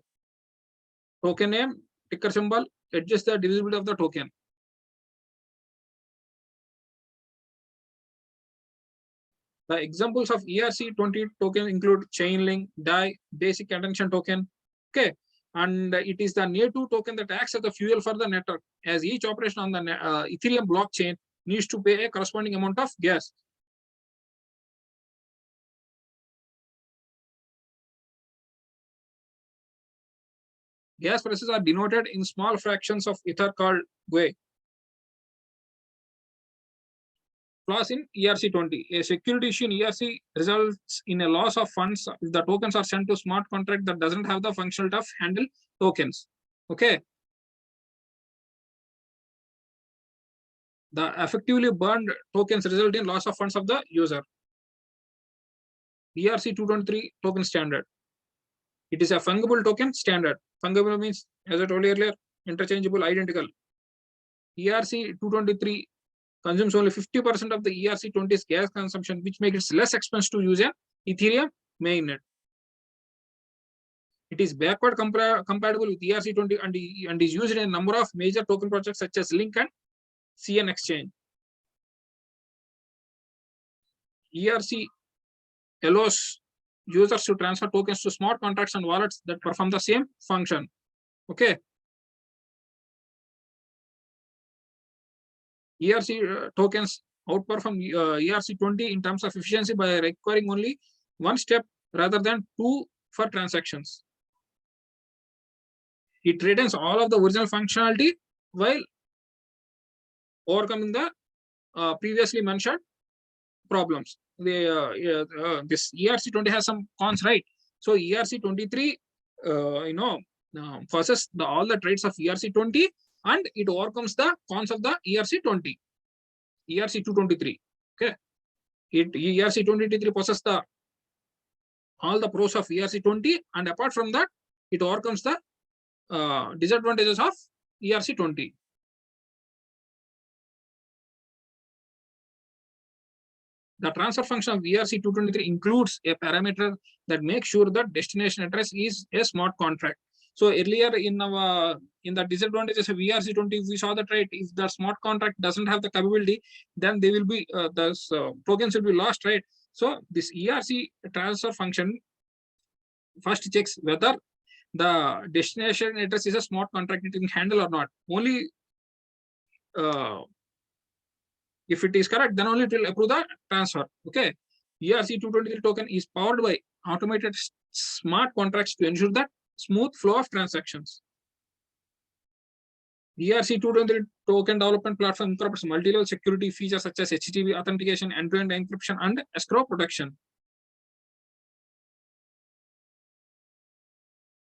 Token name, ticker symbol, adjust the divisibility of the token. The examples of ERC20 token include Chainlink, DAI, basic attention token. Okay. And it is the near-to token that acts as the fuel for the network, as each operation on the Ethereum blockchain needs to pay a corresponding amount of gas. Gas prices are denoted in small fractions of Ether called GUI. Flaws in ERC20. A security issue in ERC results in a loss of funds if the tokens are sent to smart contract that doesn't have the functionality of handle tokens. Okay. The effectively burned tokens result in loss of funds of the user. ERC223 token standard. It is a fungible token standard. Fungible means, as I told you earlier, interchangeable, identical. ERC223 consumes only 50% of the ERC20's gas consumption, which makes it less expensive to use an Ethereum mainnet. It is backward compatible with ERC20 and is used in a number of major token projects such as Link and CN Exchange. ERC allows users to transfer tokens to smart contracts and wallets that perform the same function. Okay. ERC tokens outperform ERC20 in terms of efficiency by requiring only 1 step rather than 2 for transactions. It retains all of the original functionality while overcoming the previously mentioned problems. This ERC20 has some cons, right? So ERC23, possesses all the traits of ERC20, and it overcomes the cons of the ERC20, ERC223. Okay, ERC223 possesses all the pros of ERC20, and apart from that, it overcomes the disadvantages of ERC20. The transfer function of ERC223 includes a parameter that makes sure that destination address is a smart contract. So earlier in the disadvantages of ERC20, we saw that, right, if the smart contract doesn't have the capability, then they will be tokens will be lost, right? So this ERC transfer function first checks whether the destination address is a smart contract it can handle or not. Only if it is correct, then only it will approve the transfer. Okay. ERC223 token is powered by automated smart contracts to ensure that smooth flow of transactions. ERC223 token development platform incorporates multi-level security features such as HTTP authentication, end-to-end encryption, and escrow protection.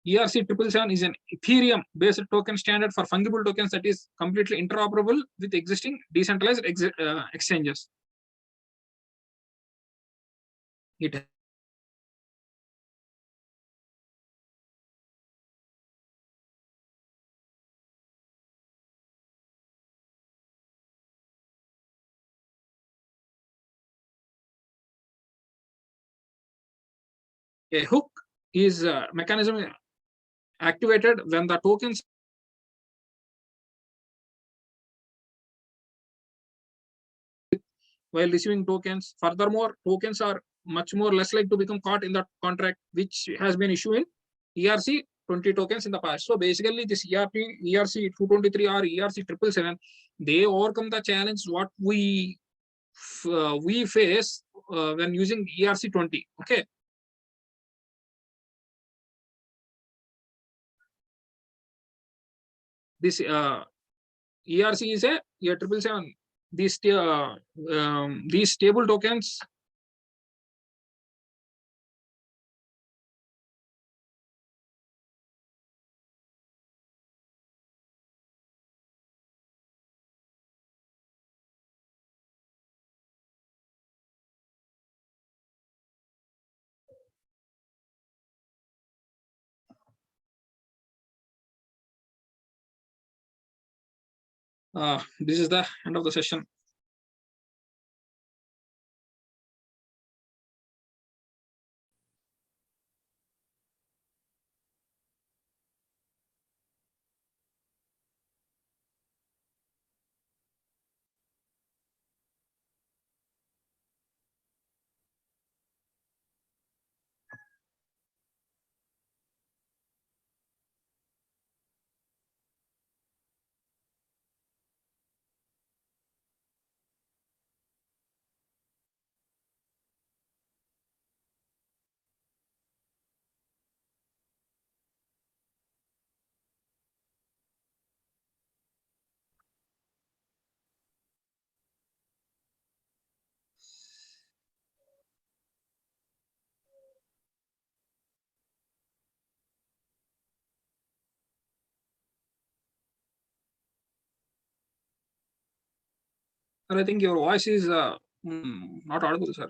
ERC777 is an Ethereum-based token standard for fungible tokens that is completely interoperable with existing decentralized exchanges. It A hook is a mechanism activated when the tokens while receiving tokens. Furthermore, tokens are much more less likely to become caught in the contract, which has been issuing ERC 20 tokens in the past. So basically, this ERC 223 or ERC 777, they overcome the challenge what we face when using ERC 20. Okay. This ERC is a 777. These stable tokens this is the end of the session. I think your voice is not audible, sir.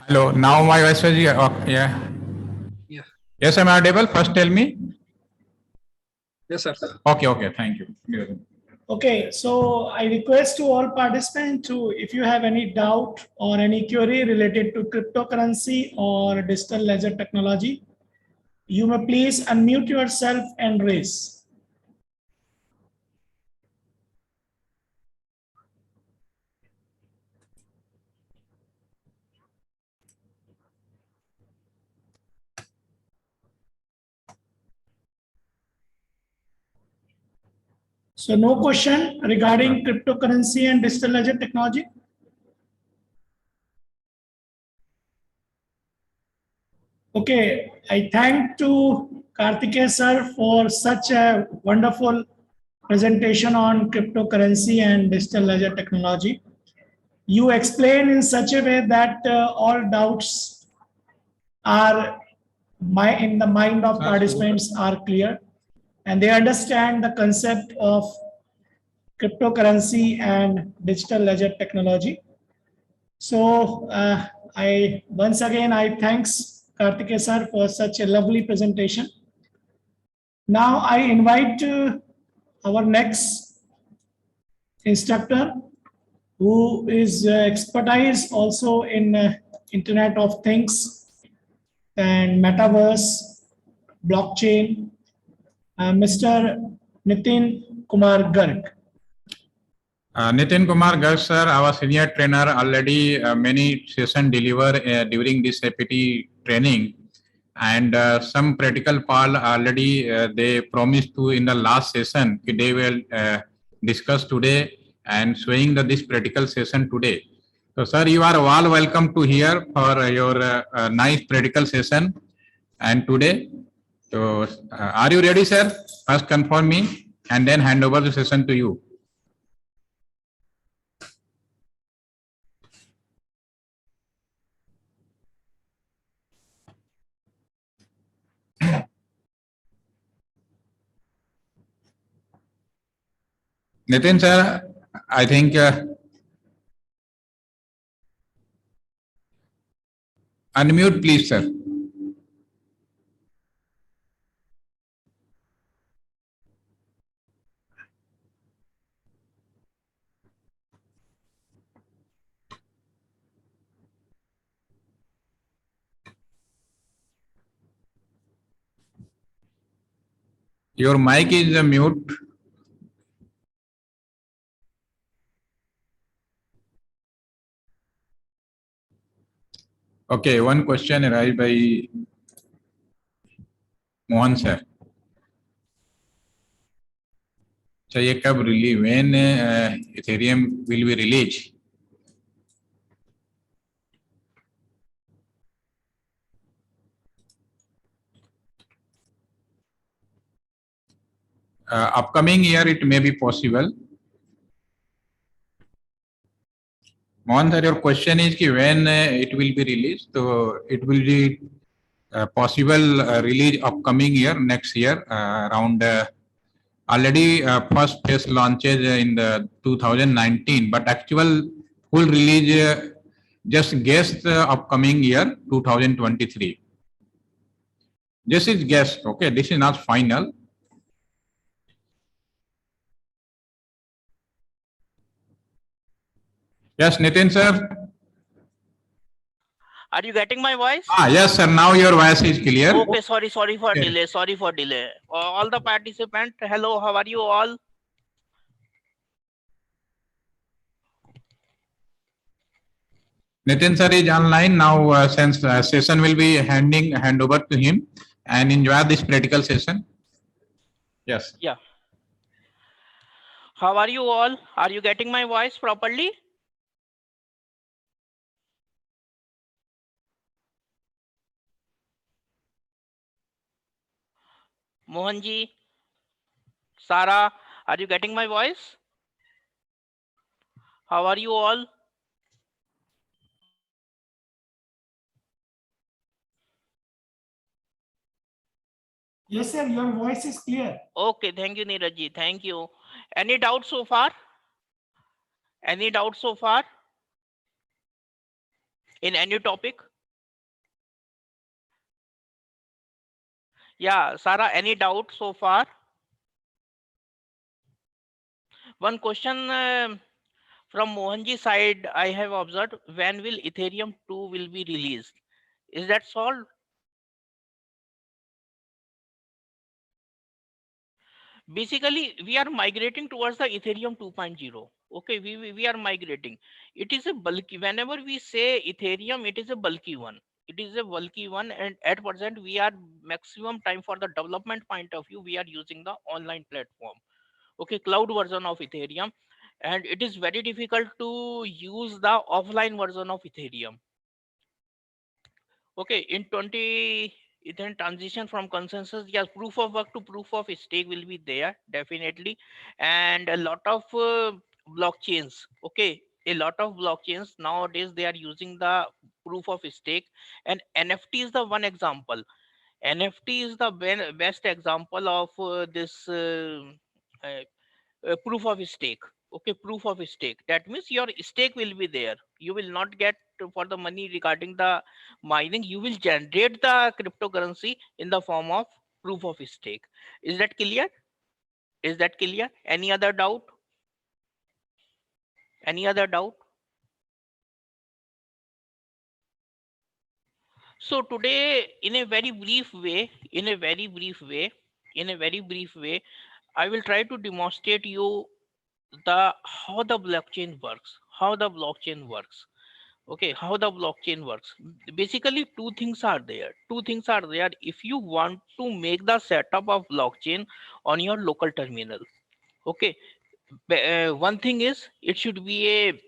Hello, now my voice is yeah. Yeah. Yes, I'm audible. First tell me. Yes, sir. Okay, thank you. Okay, so I request to all participants to, if you have any doubt or any query related to cryptocurrency or digital ledger technology, you may please unmute yourself and raise. So no question regarding cryptocurrency and digital ledger technology? Okay, I thank to Karthikeya sir for such a wonderful presentation on cryptocurrency and digital ledger technology. You explain in such a way that all doubts are in the mind of participants are clear, and they understand the concept of cryptocurrency and digital ledger technology. So I once again I thanks Karthikeya sir for such a lovely presentation. Now I invite our next instructor, who is expertise also in Internet of Things and Metaverse, blockchain, Mr. Nitin Kumar Garg. Nitin Kumar Garg sir, our senior trainer, already many session deliver during this APT training, and some practical part already they promised to in the last session. They will discuss today and showing this practical session today. So sir, you are all welcome to here for your nice practical session and today. So are you ready, sir? First confirm me and then hand over the session to you. Nitin sir, I think unmute please, sir. Your mic is mute. Okay, one question arrived by Mohan sir. So, ये कब release? When Ethereum will be released? Upcoming year, it may be possible. Mohan sir, your question is कि when it will be released? So, it will be possible release upcoming year, next year, around already first phase launches in the 2019, but actual full release just guessed upcoming year 2023. This is guessed, okay? This is not final. Yes, Nitin sir. Are you getting my voice? Yes, sir. Now your voice is clear. Okay, sorry for Okay. delay. Sorry for delay. All the participants, hello, how are you all? Nitin sir is online now. Since session will be hand over to him, and enjoy this practical session. Yes. Yeah. How are you all? Are you getting my voice properly? Mohanji, Sara, are you getting my voice? How are you all? Yes, sir. Your voice is clear. Okay, thank you, Neeraj. Thank you. Any doubt so far? Any doubt so far? In any topic? Yeah, Sara, any doubt so far? One question from Mohanji side, I have observed, when will Ethereum 2 will be released? Is that solved? Basically, we are migrating towards the Ethereum 2.0. Okay, we are migrating. It is a bulky, whenever we say Ethereum, it is a bulky one. It is a bulky one, and at present, we are maximum time for the development point of view, we are using the online platform. Okay, cloud version of Ethereum, and it is very difficult to use the offline version of Ethereum. Okay, in 20, then transition from consensus, yes, proof of work to proof of stake will be there definitely, and a lot of blockchains. Okay, a lot of blockchains nowadays they are using the proof of stake, and NFT is the one example. NFT is the best example of this uh, proof of stake. Okay, proof of stake, that means your stake will be there. You will not get for the money regarding the mining, you will generate the cryptocurrency in the form of proof of stake. Is that clear? Is that clear? Any other doubt? Any other doubt? So today, in a very brief way, I will try to demonstrate you the how the blockchain works, okay, how the blockchain works. Basically, two things are there if you want to make the setup of blockchain on your local terminal. Okay, one thing is it should be a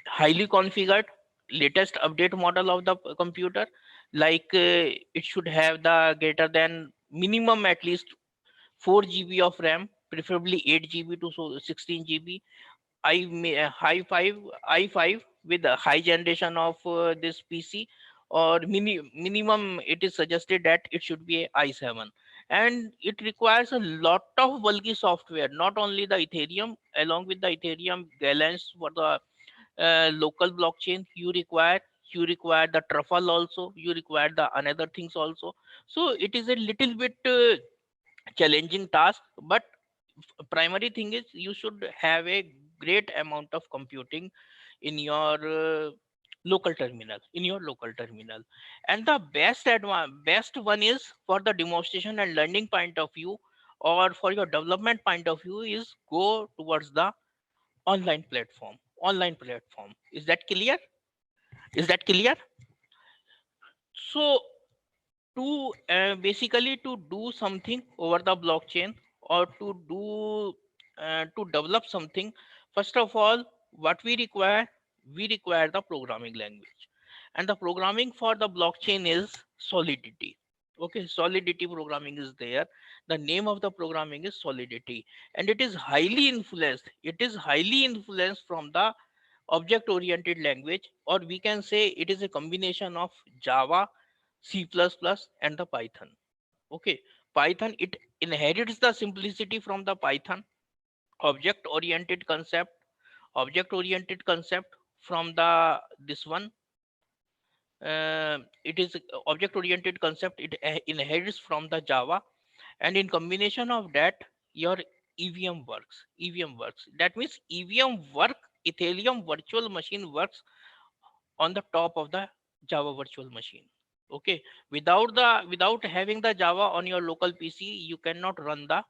highly configured latest update model of the computer, like it should have the greater than minimum at least 4 GB of RAM, preferably 8 GB to 16 GB. i5 with a high generation of this PC, or minimum it is suggested that it should be a i7, and it requires a lot of bulky software, not only the Ethereum. Along with the Ethereum balance for the local blockchain, you require the truffle also, you require the another things also. So it is a little bit challenging task, but primary thing is you should have a great amount of computing in your local terminal. And the best one is for the demonstration and learning point of view, or for your development point of view is go towards the online platform. Online platform. Is that clear? Is that clear? So to basically to do something over the blockchain, or to develop something, first of all, what we require the programming language, and the programming for the blockchain is Solidity. Okay, Solidity programming is there. The name of the programming is Solidity, and it is highly influenced from the object oriented language, or we can say it is a combination of Java, C++, and the Python. Okay, Python, it inherits the simplicity from the Python. Object oriented concept, from the this one, it is object oriented concept, it inherits from the Java, and in combination of that, your EVM works. That means Ethereum virtual machine works on the top of the Java virtual machine. Okay, without having the Java on your local PC, you cannot run the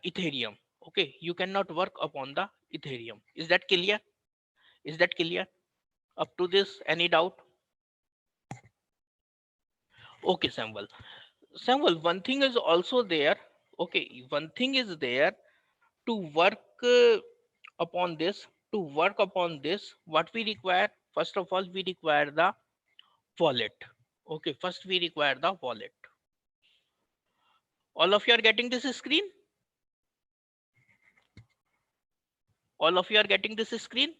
Ethereum. Okay, you cannot work upon the Ethereum. Is that clear? Is that clear? Up to this, any doubt? Okay, Samuel, one thing is also there. Okay, one thing is there to work upon this. To work upon this, what we require, first of all, we require the wallet. Okay, first we require the wallet. All of you are getting this screen? All of you are getting this screen?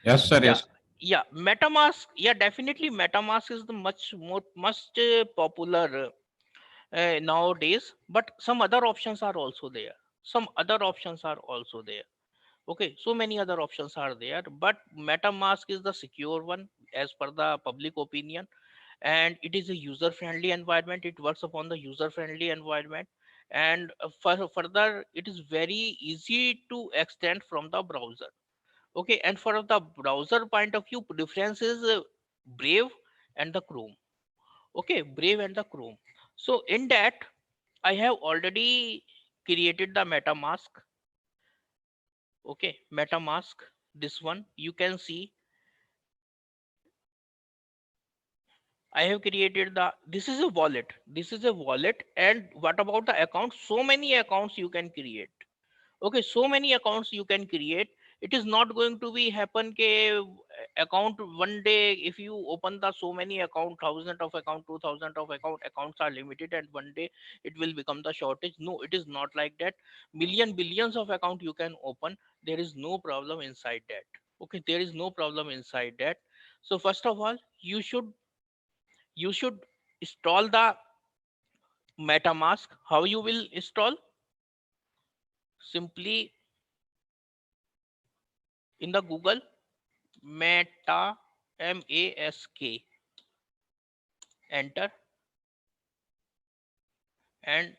Yes, sir. Yeah. Yes. Yeah, MetaMask. Yeah, definitely MetaMask is the much popular nowadays. But some other options are also there. Some other options are also there. Okay, so many other options are there, but MetaMask is the secure one as per the public opinion, and it is a user-friendly environment. It works upon the user-friendly environment, and further, it is very easy to extend from the browser. Okay, and for the browser point of view, preference is Brave and the Chrome. Okay, Brave and the Chrome. So in that, I have already created the MetaMask. Okay, MetaMask, this one you can see I have created the, this is a wallet. This is a wallet. And what about the account? So many accounts you can create. Okay, so many accounts you can create. It is not going to be happen ke account one day. If you open the so many account, thousand of account, 2000 of account, accounts are limited, and one day it will become the shortage. No, it is not like that. Billions of account you can open. There is no problem inside that. Okay, there is no problem inside that. So first of all, you should install the MetaMask. How you will install? Simply in the Google, Meta, MASK, enter, and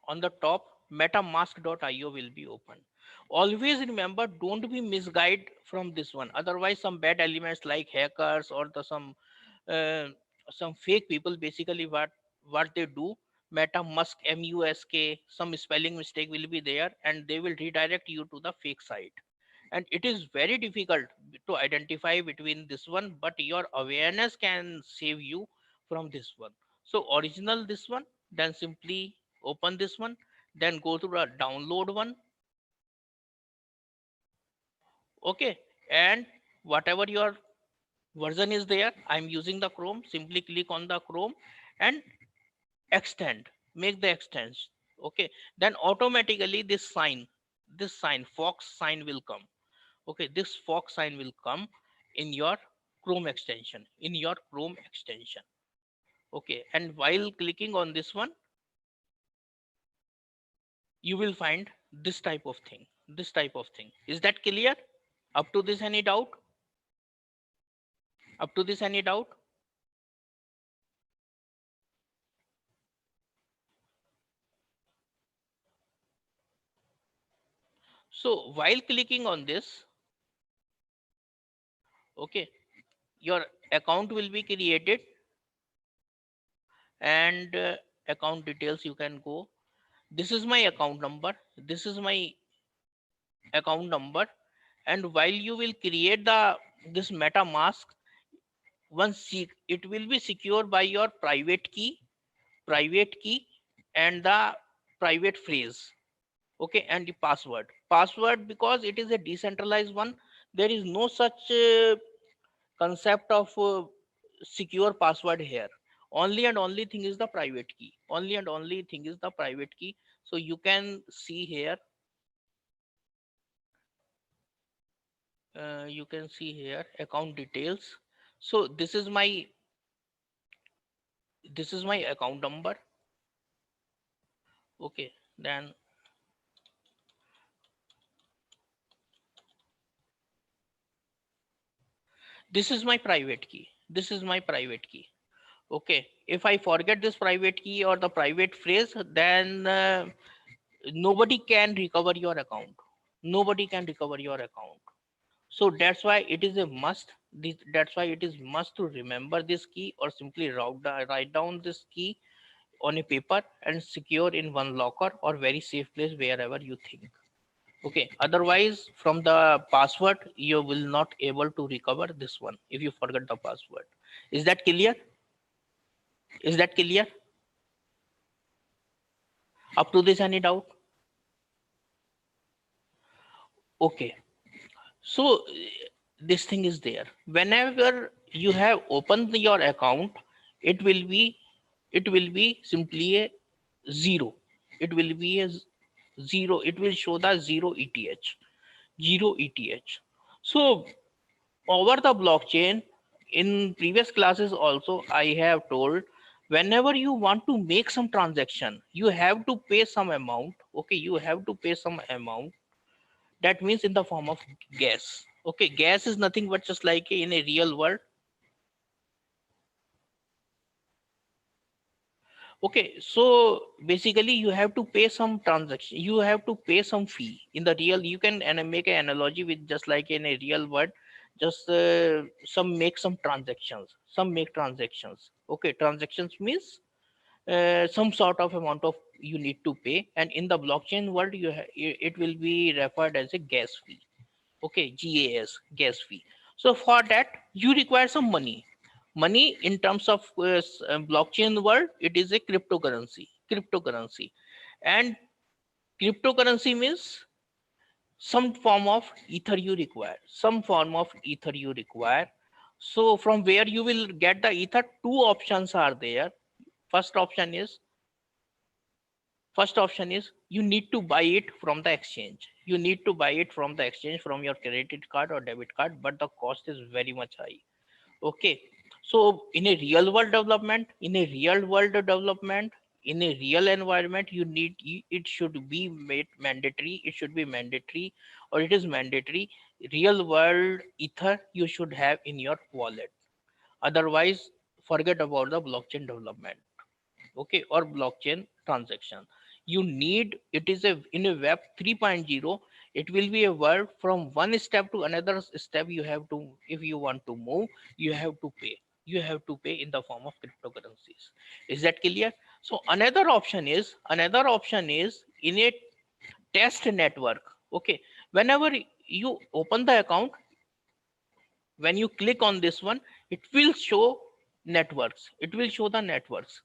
on the top, metamask.io will be open. Always remember, don't be misguided from this one. Otherwise, some bad elements like hackers or uh, some fake people, basically what they do, MetaMask, MUSK, some spelling mistake will be there, and they will redirect you to the fake site. And it is very difficult to identify between this one, but your awareness can save you from this one. So original this one, then simply open this one, then go to the download one. Okay, and whatever your version is there, I'm using the Chrome. Simply click on the Chrome and extend, make the extension. Okay, then automatically this sign fox sign will come. Okay, this fox sign will come in your Chrome extension, Okay, and while clicking on this one, you will find this type of thing. Is that clear? Up to this, any doubt? Up to this, any doubt? So while clicking on this, okay, your account will be created, and account details you can go. This is my account number. This is my account number. And while you will create this MetaMask, it will be secured by your private key and the private phrase. Okay, and the password, because it is a decentralized one, there is no such concept of secure password here. Only and only thing is the private key. Only and only thing is the private key. So you can see here, account details. So this is my account number. Okay, then this is my private key. Okay, if I forget this private key or the private phrase, then nobody can recover your account. So that's why it is a must. That's why it is must to remember this key, or simply write down this key on a paper and secure in one locker or very safe place wherever you think. Okay, otherwise from the password you will not able to recover this one if you forget the password. Is that clear? Up to this, any doubt? Okay, so this thing is there. Whenever you have opened your account, it will be simply a zero. It will be a zero. It will show the zero ETH. So over the blockchain, in previous classes also I have told, whenever you want to make some transaction, you have to pay some amount. Okay, you have to pay some amount. That means in the form of gas. Okay, gas is nothing but just like in a real world. Okay, so basically you have to pay some transaction, you have to pay some fee in the real. You can make an analogy with just like in a real world, just some transactions. Okay, transactions means some sort of amount of you need to pay, and in the blockchain world it will be referred as a gas fee. Okay, gas fee. So for that you require some money in terms of blockchain world. It is a cryptocurrency. And cryptocurrency means some form of ether you require. So from where you will get the ether, two options are there. First option is you need to buy it from the exchange. From your credit card or debit card, but the cost is very much high. Okay, so in a real world development, in a real environment, it should be made mandatory. Or it is mandatory. Real world ether you should have in your wallet. Otherwise, forget about the blockchain development. Okay, or blockchain transaction. You need, it is a in a web 3.0, it will be a world from one step to another step. You have to, if you want to move, you have to pay. In the form of cryptocurrencies. Is that clear? So another option is in a test network. Okay, whenever you open the account, when you click on this one, it will show the networks.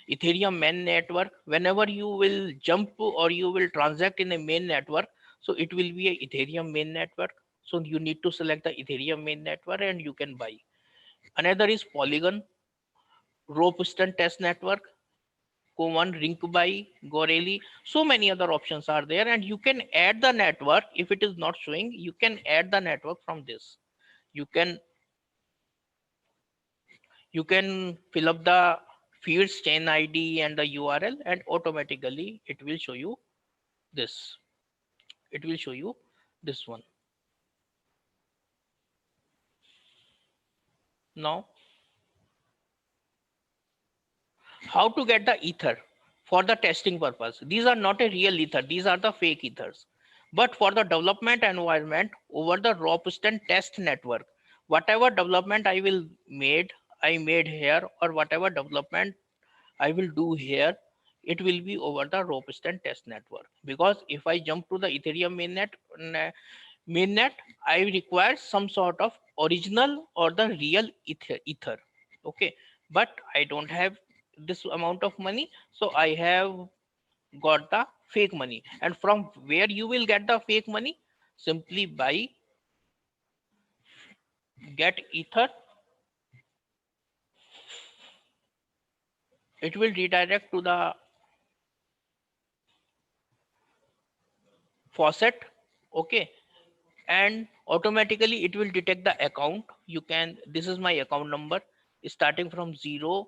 Ethereum main network. Whenever you will jump or you will transact in a main network, so it will be a Ethereum main network. So you need to select the Ethereum main network and you can buy. Another is Polygon, Ropsten test network, Common, Rinkby, Goreli. So many other options are there, and you can add the network. If it is not showing, you can add the network from this. You can fill up the fields, chain ID and the URL, and automatically it will show you this. One. Now, how to get the ether for the testing purpose? These are not a real ether. These are the fake ethers. But for the development environment over the Ropsten test network, whatever development I made here, or whatever development I will do here, it will be over the Ropsten test network. Because if I jump to the Ethereum mainnet, I require some sort of original or the real ether. Okay, but I don't have this amount of money, so I have got the fake money. And from where you will get the fake money? Simply by get ether, it will redirect to the faucet. Okay, and automatically it will detect the account. You can, this is my account number starting from 080.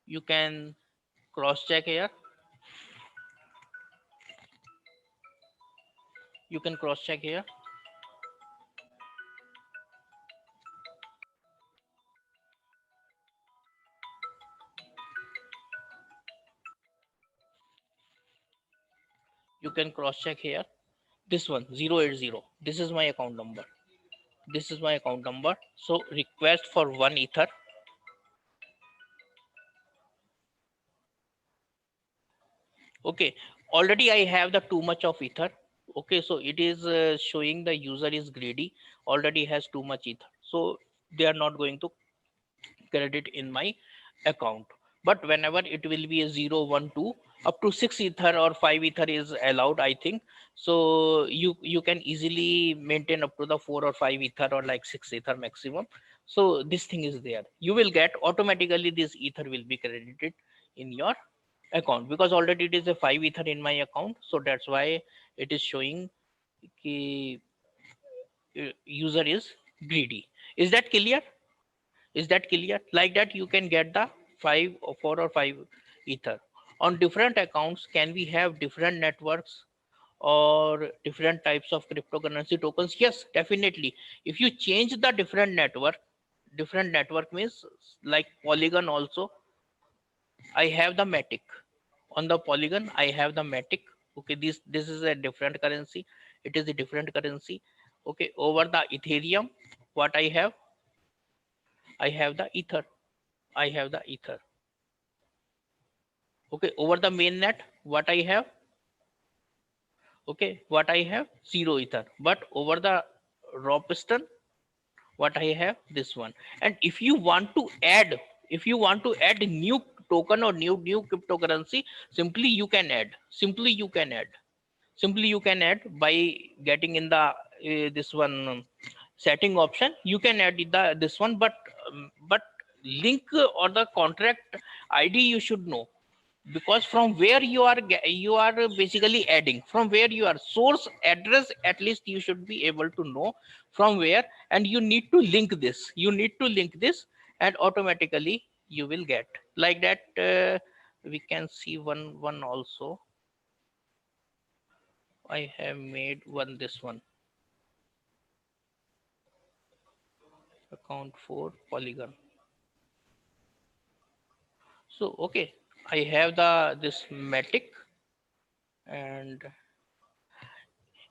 You can cross check here. You can cross check here. You can cross check here. This one 080. This is my account number. This is my account number. So request for 1 ether. Okay, already I have the too much of ether. Okay, so it is showing the user is greedy, already has too much ether, so they are not going to credit in my account. But whenever it will be a 0 1 2 up to 6 ether or 5 ether is allowed, I think. So you can easily maintain up to the 4 or 5 ether or like 6 ether maximum. So this thing is there, you will get automatically this ether will be credited in your account, because already it is a 5 ether in my account. So that's why it is showing ki, user is greedy. Is that clear? Is that clear? Like that you can get the 5 or 4 or 5 ether on different accounts. Can we have different networks or different types of cryptocurrency tokens? Yes, definitely. If you change the different network means like Polygon also, I have the Matic. On the Polygon I have the Matic. Okay, this is a different currency. It is a different currency. Okay, over the Ethereum, what I have the ether. I have the ether. Okay, over the mainnet, what I have? Okay, what I have? 0 ether. But over the Ropsten, what I have? This one. And if you want to add, new token or new cryptocurrency, simply you can add. Simply you can add by getting in the this one setting option. You can add the this one, but link or the contract ID you should know, because from where you are basically adding, from where you are source address, at least you should be able to know from where. And you need to link this, and automatically you will get like that. We can see one also. I have made one, this one, account for Polygon. So okay, I have the this Matic, and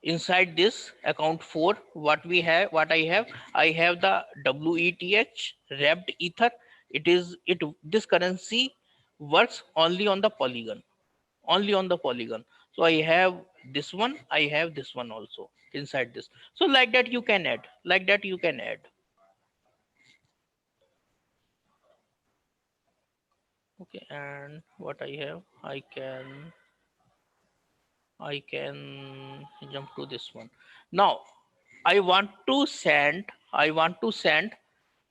inside this account 4, what I have the WETH wrapped ether. It this currency works only on the Polygon. So I have this one, I have this one also inside this. So like that you can add, okay. And what I have, I can jump to this one. Now I want to send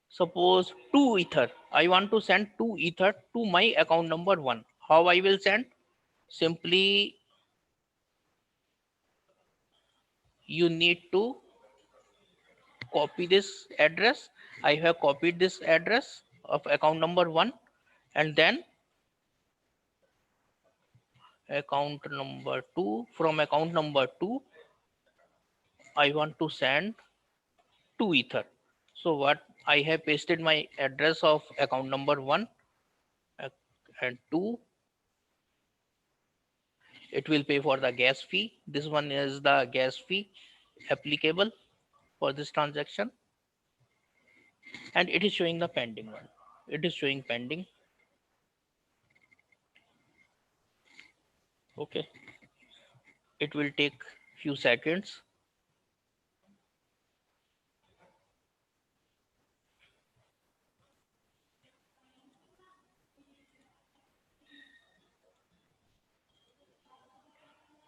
suppose 2 ether. I want to send 2 ether to my account number 1. How I will send? Simply you need to copy this address. I have copied this address of account number 1, and then account number 2. From account number 2, I want to send 2 ether. So what I have pasted my address of account number 1 and 2. It will pay for the gas fee. This one is the gas fee applicable for this transaction, and it is showing the pending one. It is showing pending. Okay, it will take few seconds.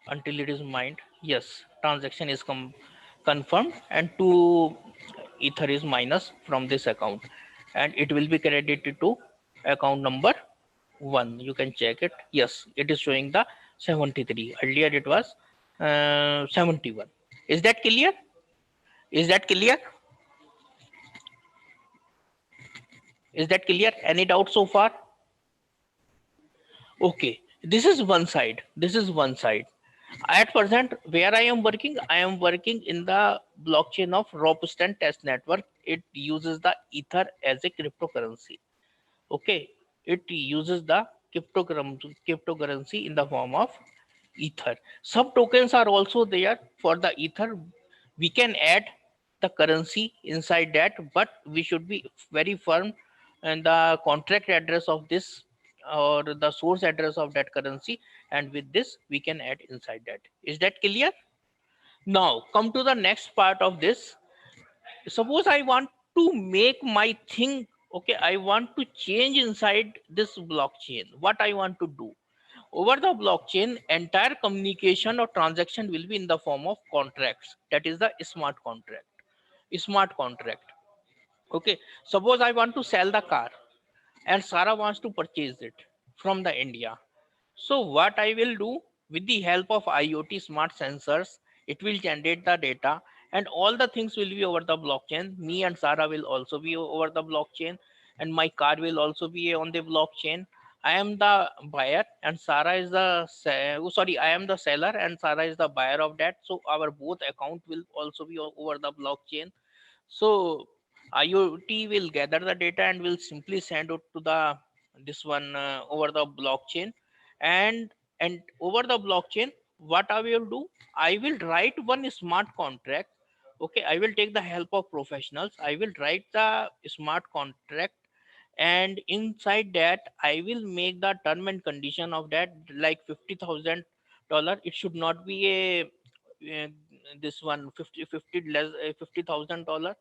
Until it is mined. Yes, transaction is confirmed and 2 ether is minus from this account, and it will be credited to account number 1. You can check it. Yes, it is showing the 73. Earlier it was 71. Is that clear? Is that clear? Is that clear? Any doubt so far? Okay, this is one side. This is one side. At present, where I am working in the blockchain of Robustan Test Network. It uses the Ether as a cryptocurrency. Okay, it uses the cryptocurrency in the form of Ether. Sub tokens are also there for the Ether. We can add the currency inside that, but we should be very firm and the contract address of this or the source address of that currency, and with this we can add inside that. Is that clear? Now come to the next part of this. Suppose I want to make my thing. Okay, I want to change inside this blockchain. What I want to do over the blockchain, entire communication or transaction will be in the form of contracts. That is the smart contract. Smart contract. Okay, suppose I want to sell the car and Sarah wants to purchase it from the India. So what I will do, with the help of IoT smart sensors, it will generate the data and all the things will be over the blockchain. Me and Sarah will also be over the blockchain, and my car will also be on the blockchain. I am the buyer and Sarah is the I am the seller and Sarah is the buyer of that. So our both account will also be over the blockchain. So IoT will gather the data and will simply send it to the this one over the blockchain, and over the blockchain, what I will do, I will write one smart contract. Okay, I will take the help of professionals. I will write the smart contract, and inside that I will make the term and condition of that like $50,000. It should not be uh, this one 50 less $50,000,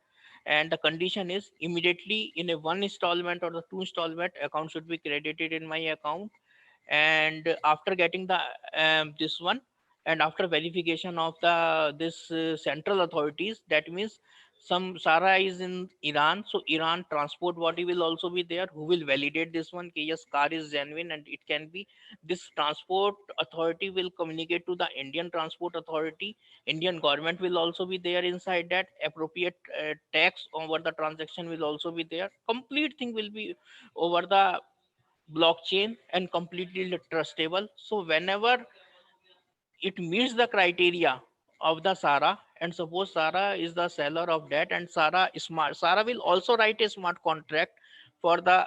and the condition is immediately in a one installment or the two installment account should be credited in my account. And after getting the this one, and after verification of the this central authorities, that means some Sarah is in Iran, so Iran transport body will also be there who will validate this one. Yes, car is genuine and it can be. This transport authority will communicate to the Indian transport authority. Indian government will also be there inside that. Appropriate tax over the transaction will also be there. Complete thing will be over the blockchain and completely trustable. So whenever it meets the criteria of the Sarah, and suppose Sarah is the seller of that and Sarah is smart, Sarah will also write a smart contract for the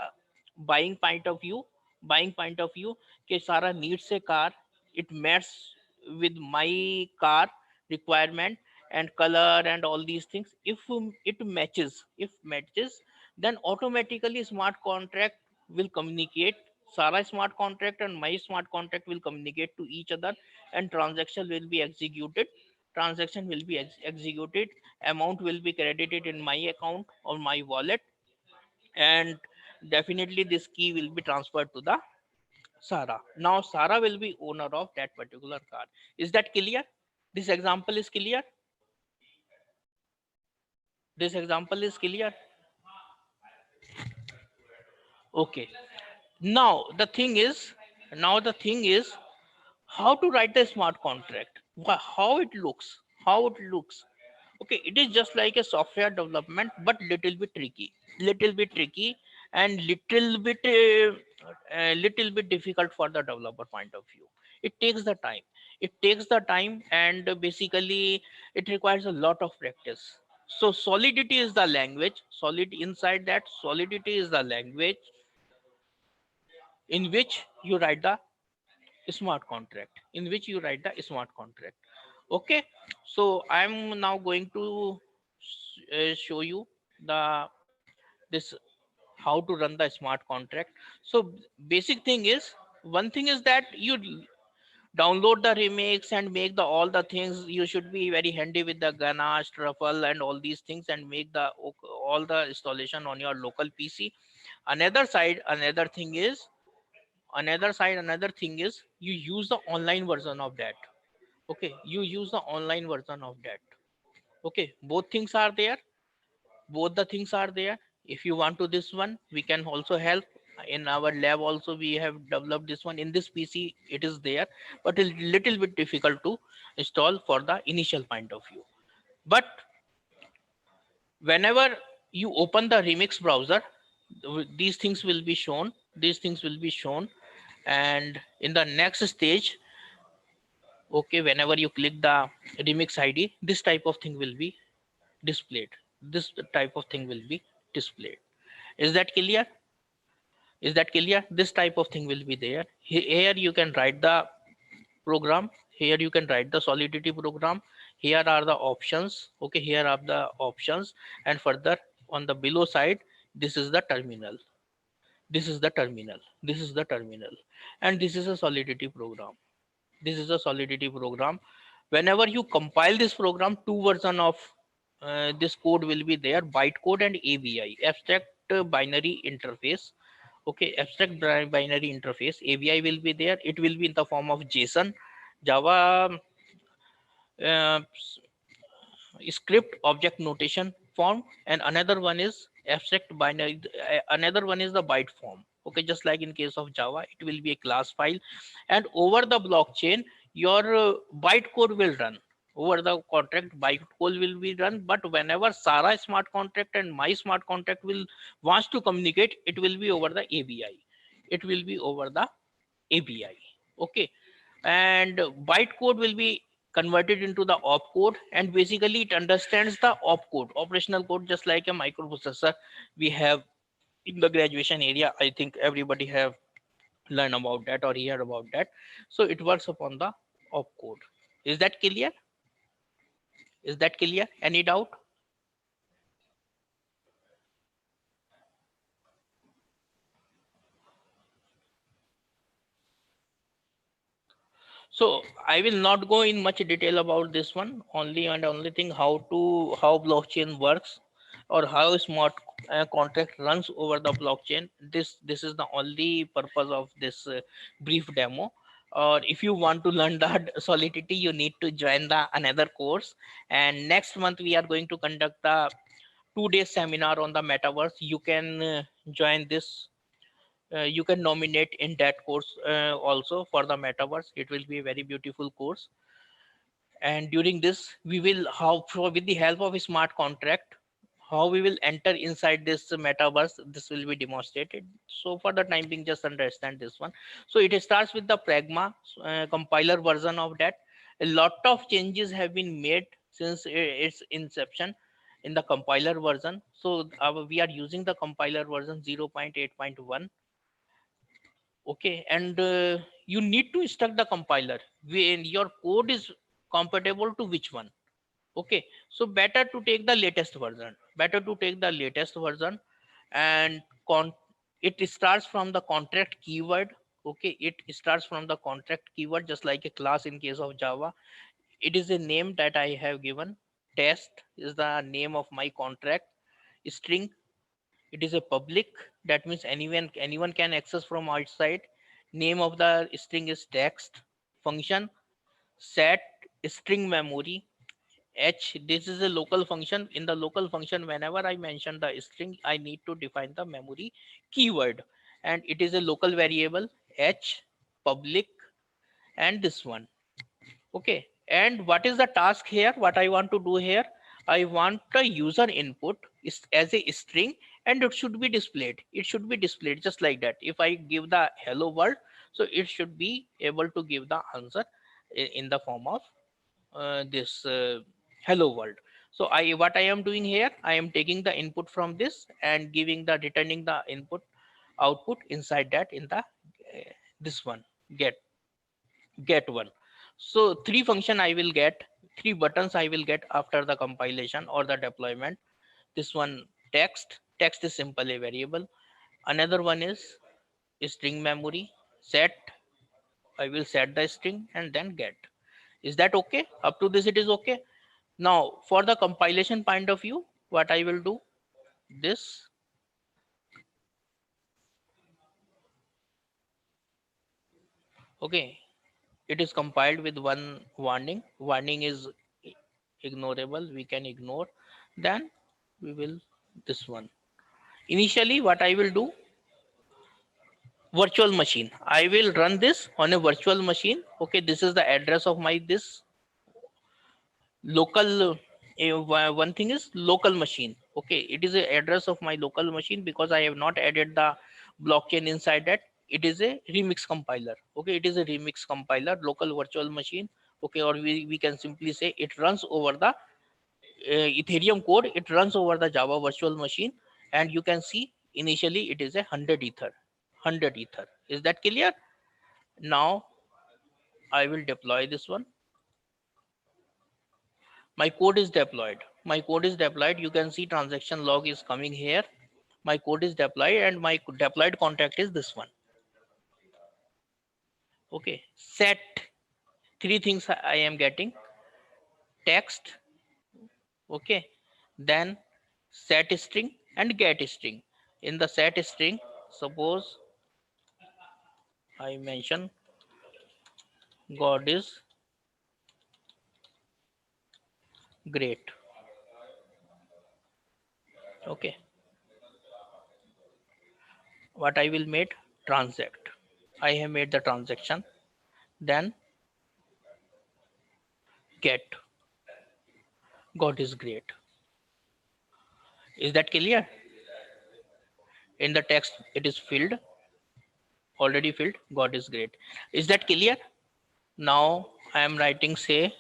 buying point of view. Buying point of view, okay, Sarah needs a car, it matches with my car requirement and color and all these things. If it matches, if matches, then automatically smart contract will communicate. Sarah smart contract and my smart contract will communicate to each other, and transaction will be executed. Transaction will be executed, amount will be credited in my account or my wallet, and definitely this key will be transferred to the Sarah. Now Sarah will be owner of that particular car. Is that clear? This example is clear. This example is clear. Okay, now the thing is, now the thing is how to write the smart contract. How it looks, how it looks. Okay, it is just like a software development, but little bit tricky, and little bit difficult for the developer point of view. It takes the time. It takes the time, and basically it requires a lot of practice. So Solidity is the language. Solid inside that Solidity is the language in which you write the smart contract. In which you write the smart contract. Okay, so I'm now going to show you the this how to run the smart contract. So basic thing is, one thing is that you download the remix and make the all the things. You should be very handy with the ganache, truffle and all these things, and make the all the installation on your local PC. Another thing is you use the online version of that. Okay, you use the online version of that. Okay, both things are there. Both the things are there. If you want to this one, we can also help. In our lab also we have developed this one. In this PC it is there, but a little bit difficult to install for the initial point of view. But whenever you open the remix browser, these things will be shown. And in the next stage, okay, whenever you click the remix ID, this type of thing will be displayed. This type of thing will be displayed. Is that clear? This type of thing will be there. Here you can write the program. Here you can write the solidity program. Here are the options. Okay, here are the options. And further on the below side, this is the terminal. And this is a solidity program. Whenever you compile this program, two version of this code will be there: bytecode and ABI, abstract binary interface. Okay, binary interface. ABI will be there. It will be in the form of JSON, Java uh, script object notation form, and another one is abstract binary. Another one is the byte form. Okay, just like in case of Java, it will be a class file, and over the blockchain your byte code will run. Over the contract, byte code will be run. But whenever Sara smart contract and my smart contract will wants to communicate, it will be over the ABI. Okay, and bytecode will be converted into the opcode, and basically it understands the opcode, operational code, just like a microprocessor we have in the graduation area. I think everybody have learned about that or heard about that. So it works upon the opcode. Is that clear? Any doubt? So I will not go in much detail about this one. Only thing, how blockchain works, or how a smart contract runs over the blockchain. This is the only purpose of this brief demo. Or if you want to learn the solidity, you need to join the another course. And next month we are going to conduct the 2 day seminar on the metaverse. You can join this. You can nominate in that course also for the metaverse. It will be a very beautiful course. And during this we will, with the help of a smart contract, how we will enter inside this metaverse, this will be demonstrated. So for the time being, just understand this one. So it starts with the pragma compiler version of that. A lot of changes have been made since its inception in the compiler version. So we are using the compiler version 0.8.1. Okay, and you need to instruct the compiler when your code is compatible to which one. Okay, so better to take the latest version. And it starts from the contract keyword. Okay, it starts from the contract keyword, just like a class in case of Java. It is a name that I have given. Test is the name of my contract. String, it is a public, that means anyone can access from outside. Name of the string is text. Function, set string memory. H, this is a local function. In the local function, whenever I mention the string, I need to define the memory keyword, and it is a local variable. H, public, and this one. Okay, and what is the task here? What I want to do here, I want the user input is as a string, and it should be displayed. Just like that. If I give the hello world, so it should be able to give the answer in the form of this hello world. So what I am doing here, I am taking the input from this and returning the input output inside that, in the this one, get one. So three buttons I will get after the compilation or the deployment. This one, text is simply a variable. Another one is string memory. Set I will set the string and then get. Is that okay? Up to this it is okay. Now for the compilation point of view, what I will do, this, okay, it is compiled with one warning. Warning is ignorable, we can ignore. Then we will this one. Initially what I will do, virtual machine. I will run this on a virtual machine. Okay, this is the address of my this local. One thing is local machine. Okay, it is a address of my local machine because I have not added the blockchain inside that. It is a remix compiler. Okay, it is a remix compiler, local virtual machine. Okay, or we can simply say it runs over the Ethereum code. It runs over the Java virtual machine, and you can see initially it is a 100 ether. 100 ether. Is that clear? Now I will deploy this one. My code is deployed. My code is deployed. You can see transaction log is coming here. My code is deployed and my deployed contract is this one. Okay, set, three things I am getting: text, okay, then set string and get string. In the set string, suppose I mention God is great. Okay, what I will make, transact. I have made the transaction. Then get, God is great. Is that clear? In the text it is filled, already filled, God is great. Is that clear? Now I am writing, say,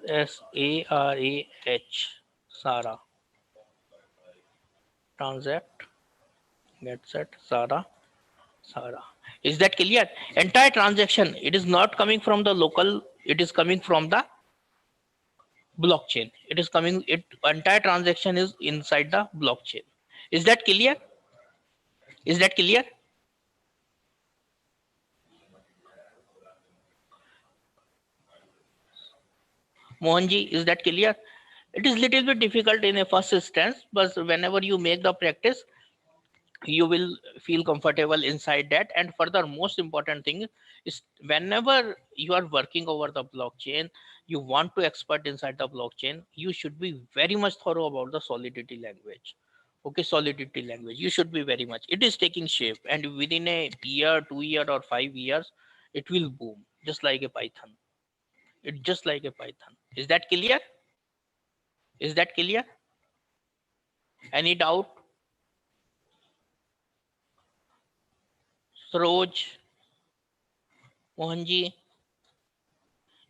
Sarah, Sarah, transact, get set, Sarah, Sarah. Is that clear? Entire transaction, it is not coming from the local, it is coming from the blockchain. It is coming, it entire transaction is inside the blockchain. Is that clear? Is that clear? Mohanji, is that clear? It is little bit difficult in a first instance, but whenever you make the practice, you will feel comfortable inside that. And further, most important thing is, whenever you are working over the blockchain, you want to expert inside the blockchain, you should be very much thorough about the solidity language. Okay, solidity language, you should be very much, it is taking shape, and within a year, 2 year or 5 years, it will boom, just like a Python. It's just like a Python. Is that clear? Is that clear? Any doubt? Saroj, Mohanji?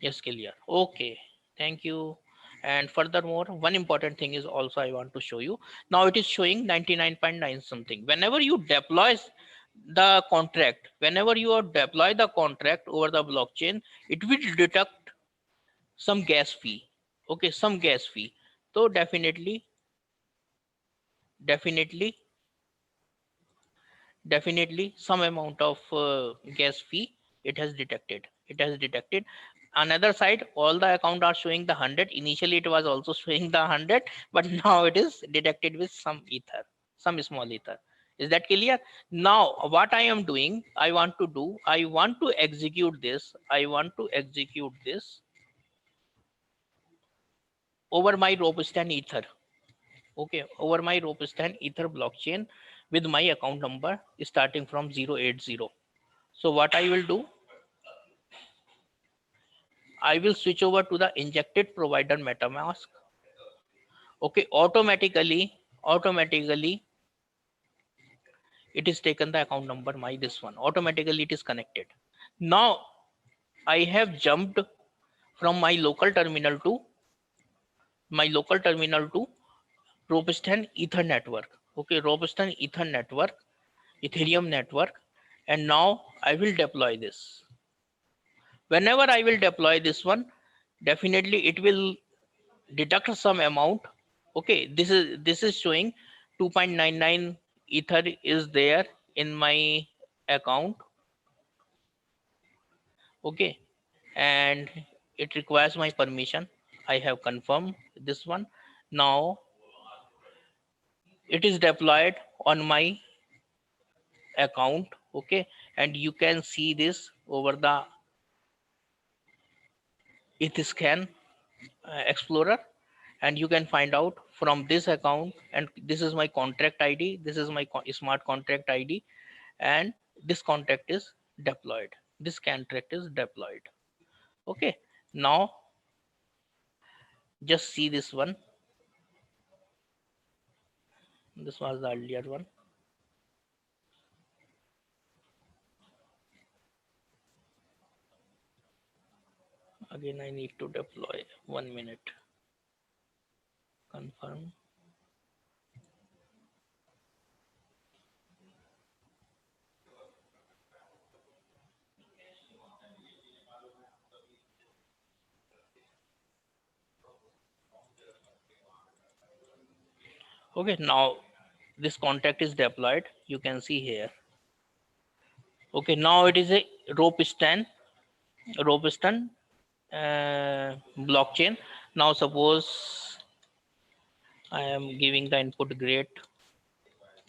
Yes, clear. Okay, thank you. And furthermore, one important thing is also I want to show you. Now it is showing 99.9 something. Whenever you deploy the contract, whenever you are deploy the contract over the blockchain, it will deduct some gas fee. Okay, some gas fee. So definitely, definitely definitely some amount of gas fee it has detected. It has detected. Another side, all the account are showing the 100. Initially it was also showing the 100, but now it is detected with some ether, some small ether. Is that clear? Now what I am doing, I want to do, I want to execute this, I want to execute this over my Robustan ether. Okay, over my Robustan ether blockchain with my account number starting from 080. So what I will do, I will switch over to the injected provider MetaMask. Okay, automatically it is taken the account number, my this one. Automatically it is connected. Now I have jumped from my local terminal to Robustan Ether network. Okay, Robustan Ether network, Ethereum network, and now I will deploy this. Whenever I will deploy this one, definitely it will deduct some amount. Okay, this is showing 2.99 ether is there in my account. Okay, and it requires my permission. I have confirmed this one. Now it is deployed on my account. Okay, and you can see this over the Etherscan Explorer, and you can find out from this account, and this is my contract ID, this is my smart contract ID, and this contract is deployed, this contract is deployed. Okay, now just see this one. This was the earlier one. Again, I need to deploy. 1 minute. Confirm. Okay, now this contract is deployed. You can see here. Okay, now it is a Ropiston blockchain. Now suppose I am giving the input grade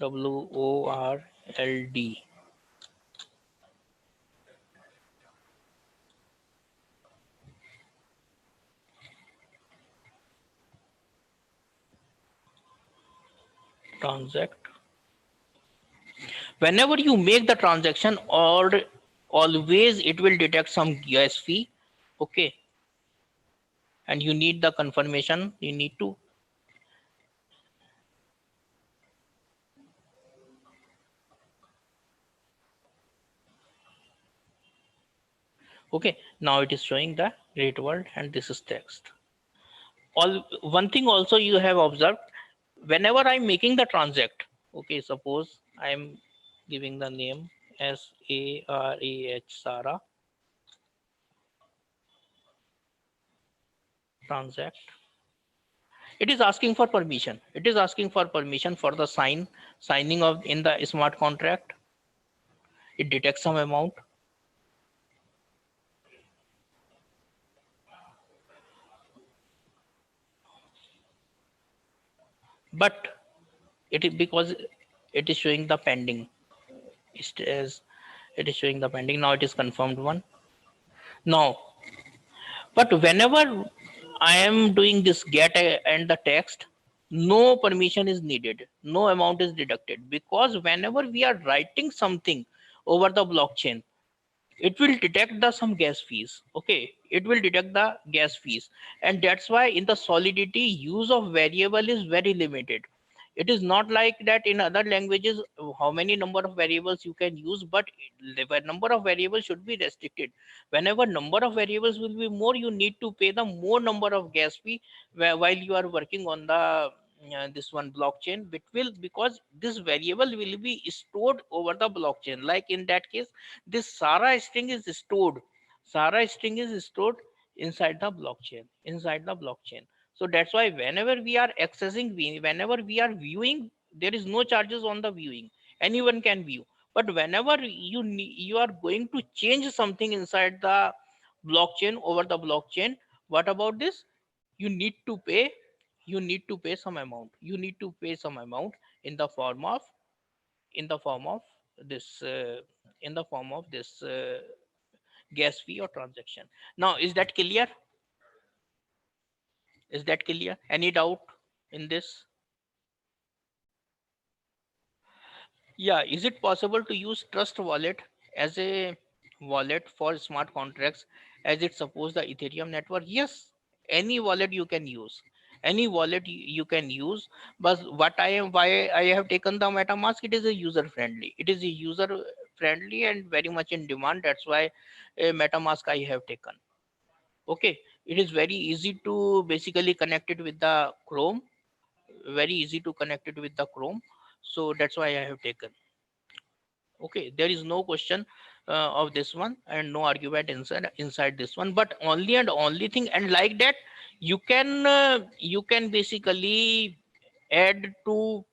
WORLD. Transact. Whenever you make the transaction, or always it will detect some gas fee. Okay, and you need the confirmation. You need to. Okay, now it is showing the rate world, and this is text. All one thing also you have observed, whenever I'm making the transact. Okay, suppose I'm giving the name SARAH Sarah transact. It is asking for permission. It is asking for permission for the signing of in the smart contract. It detects some amount. But it is because it is showing the pending. It is showing the pending. Now it is confirmed one. Now, but whenever I am doing this get and the text, no permission is needed. No amount is deducted, because whenever we are writing something over the blockchain, it will detect the some gas fees. Okay, it will detect the gas fees, and that's why in the solidity use of variable is very limited. It is not like that in other languages how many number of variables you can use, but the number of variables should be restricted. Whenever number of variables will be more, you need to pay the more number of gas fee while you are working on the this one blockchain. It will, because this variable will be stored over the blockchain. Like in that case, this Sarah string is stored. Sarah string is stored inside the blockchain. Inside the blockchain. So that's why whenever we are accessing, whenever we are viewing, there is no charges on the viewing. Anyone can view. But whenever you are going to change something inside the blockchain, over the blockchain, what about this? You need to pay. You need to pay some amount. You need to pay some amount in the form of in the form of this in the form of this gas fee or transaction. Now, is that clear? Is that clear? Any doubt in this? Yeah, is it possible to use Trust Wallet as a wallet for smart contracts, as it supports the Ethereum network? Yes, any wallet you can use. Any wallet you can use. But why I have taken the MetaMask, it is a user friendly. It is a user friendly and very much in demand. That's why MetaMask I have taken. Okay, it is very easy to basically connect it with the Chrome. Very easy to connect it with the Chrome. So that's why I have taken. Okay, there is no question of this one, and no argument inside this one, but only and only thing, and like that you can basically add to,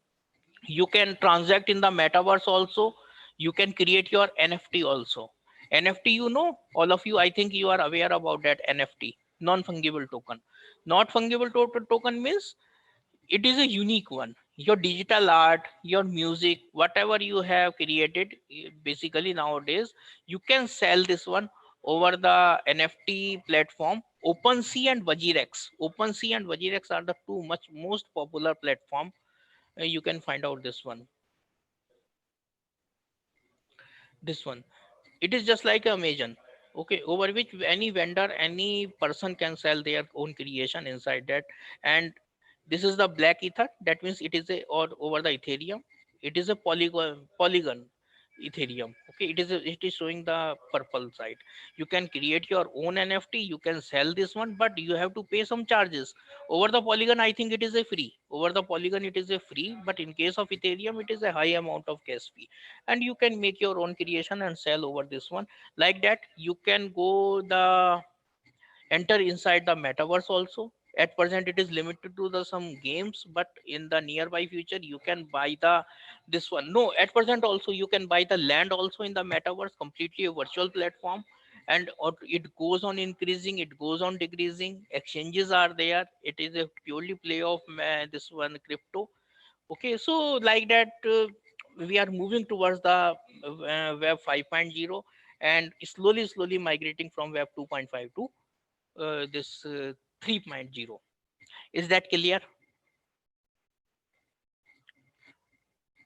you can transact in the metaverse also, you can create your NFT also, NFT, you know, all of you, I think you are aware about that NFT, non-fungible token. Not fungible token means it is a unique one. Your digital art, your music, whatever you have created, basically nowadays, you can sell this one over the NFT platform. OpenSea and Wajirex. OpenSea and Wajirex are the two most popular platform. You can find out this one. This one. It is just like Amazon, okay, over which any vendor, any person can sell their own creation inside that. And this is the black ether, that means it is a, or over the Ethereum, it is a polygon Ethereum, okay. It is showing the purple side. You can create your own NFT, you can sell this one, but you have to pay some charges. Over the Polygon, I think it is a free. Over the Polygon, it is a free, but in case of Ethereum, it is a high amount of gas fee. And you can make your own creation and sell over this one. Like that, you can go the enter inside the metaverse also. At present, it is limited to the some games, but in the nearby future, you can buy the this one. No, at present also you can buy the land also in the metaverse, completely a virtual platform. And it goes on increasing, it goes on decreasing. Exchanges are there. It is a purely play of this one crypto. Okay, so like that, we are moving towards the web 5.0, and slowly migrating from web 2.5 to this 3.0. Is that clear?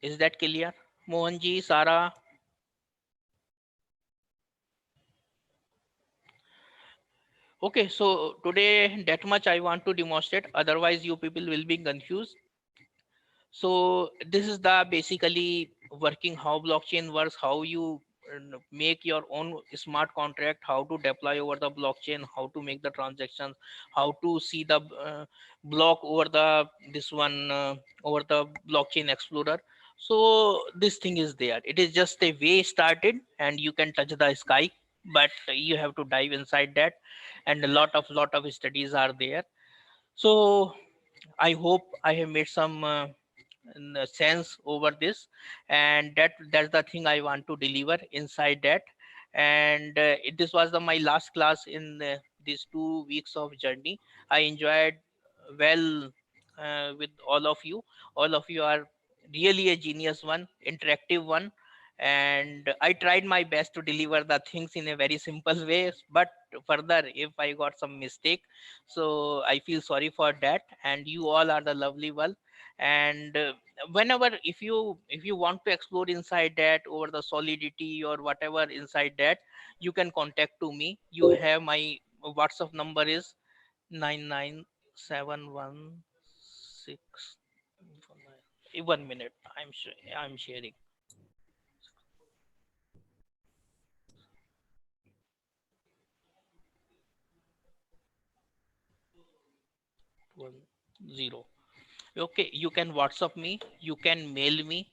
Is that clear? Mohanji, Sara? Okay, so today that much I want to demonstrate. Otherwise, you people will be confused. So this is the basically working, how blockchain works, how you make your own smart contract, how to deploy over the blockchain, how to make the transactions, how to see the block over the this one over the blockchain explorer. So this thing is there. It is just a way started, and you can touch the sky, but you have to dive inside that, and a lot of studies are there. So I hope I have made some sense over this, and that's the thing I want to deliver inside that. And this was my last class in these 2 weeks of journey. I enjoyed well with all of you. All of you are really a genius one, interactive one, and I tried my best to deliver the things in a very simple way. But further, if I got some mistake, so I feel sorry for that. And you all are the lovely one. And whenever, if you want to explore inside that over the solidity or whatever inside that, you can contact to me. You have my WhatsApp number is 99716. 1 minute, I'm sharing. 10. Okay, you can WhatsApp me, you can mail me.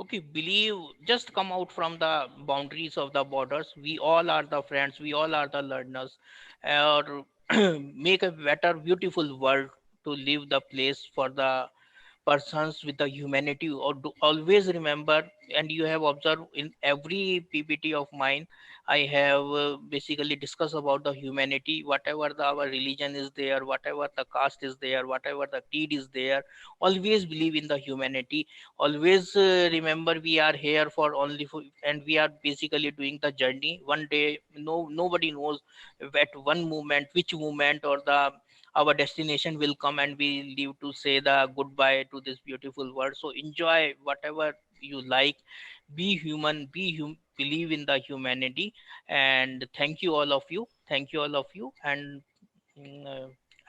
Okay, believe, just come out from the boundaries of the borders. We all are the friends, we all are the learners, or make a better, beautiful world to leave the place for the persons with the humanity. Or do always remember, and you have observed in every PPT of mine, I have basically discussed about the humanity. Whatever our religion is there, whatever the caste is there, whatever the creed is there, always believe in the humanity. Always remember, we are here for only for, and we are basically doing the journey. One day, nobody knows at one moment, which moment or the our destination will come, and we live to say the goodbye to this beautiful world. So enjoy whatever you like. Be human, believe in the humanity. And thank you all of you, thank you all of you. And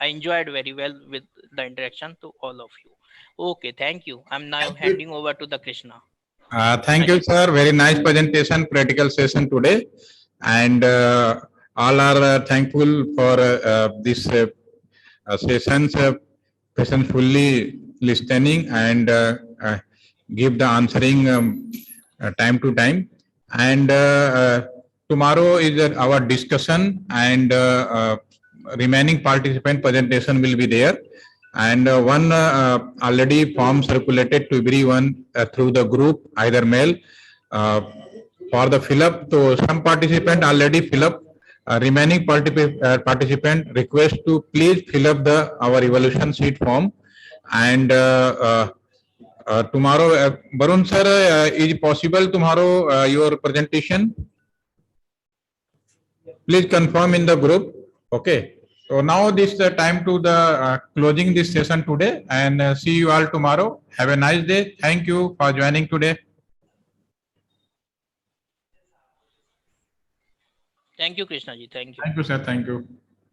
I enjoyed very well with the interaction to all of you. Okay, thank you. I'm now Thank you. handing over to the Krishna. Thank you, sir. Very nice presentation, practical session today. And all are thankful for this sessions, fully listening and give the answering time to time. And tomorrow is our discussion, and remaining participant presentation will be there. And one already form circulated to everyone through the group, either mail for the fill up. So some participant already fill up. Remaining participant request to please fill up the our evaluation sheet form. And tomorrow, Barun sir, is it possible tomorrow your presentation? Please confirm in the group. Okay. So now this is the time to the closing this session today, and see you all tomorrow. Have a nice day. Thank you for joining today. Thank you, Krishna ji. Thank you. Thank you, sir. Thank you.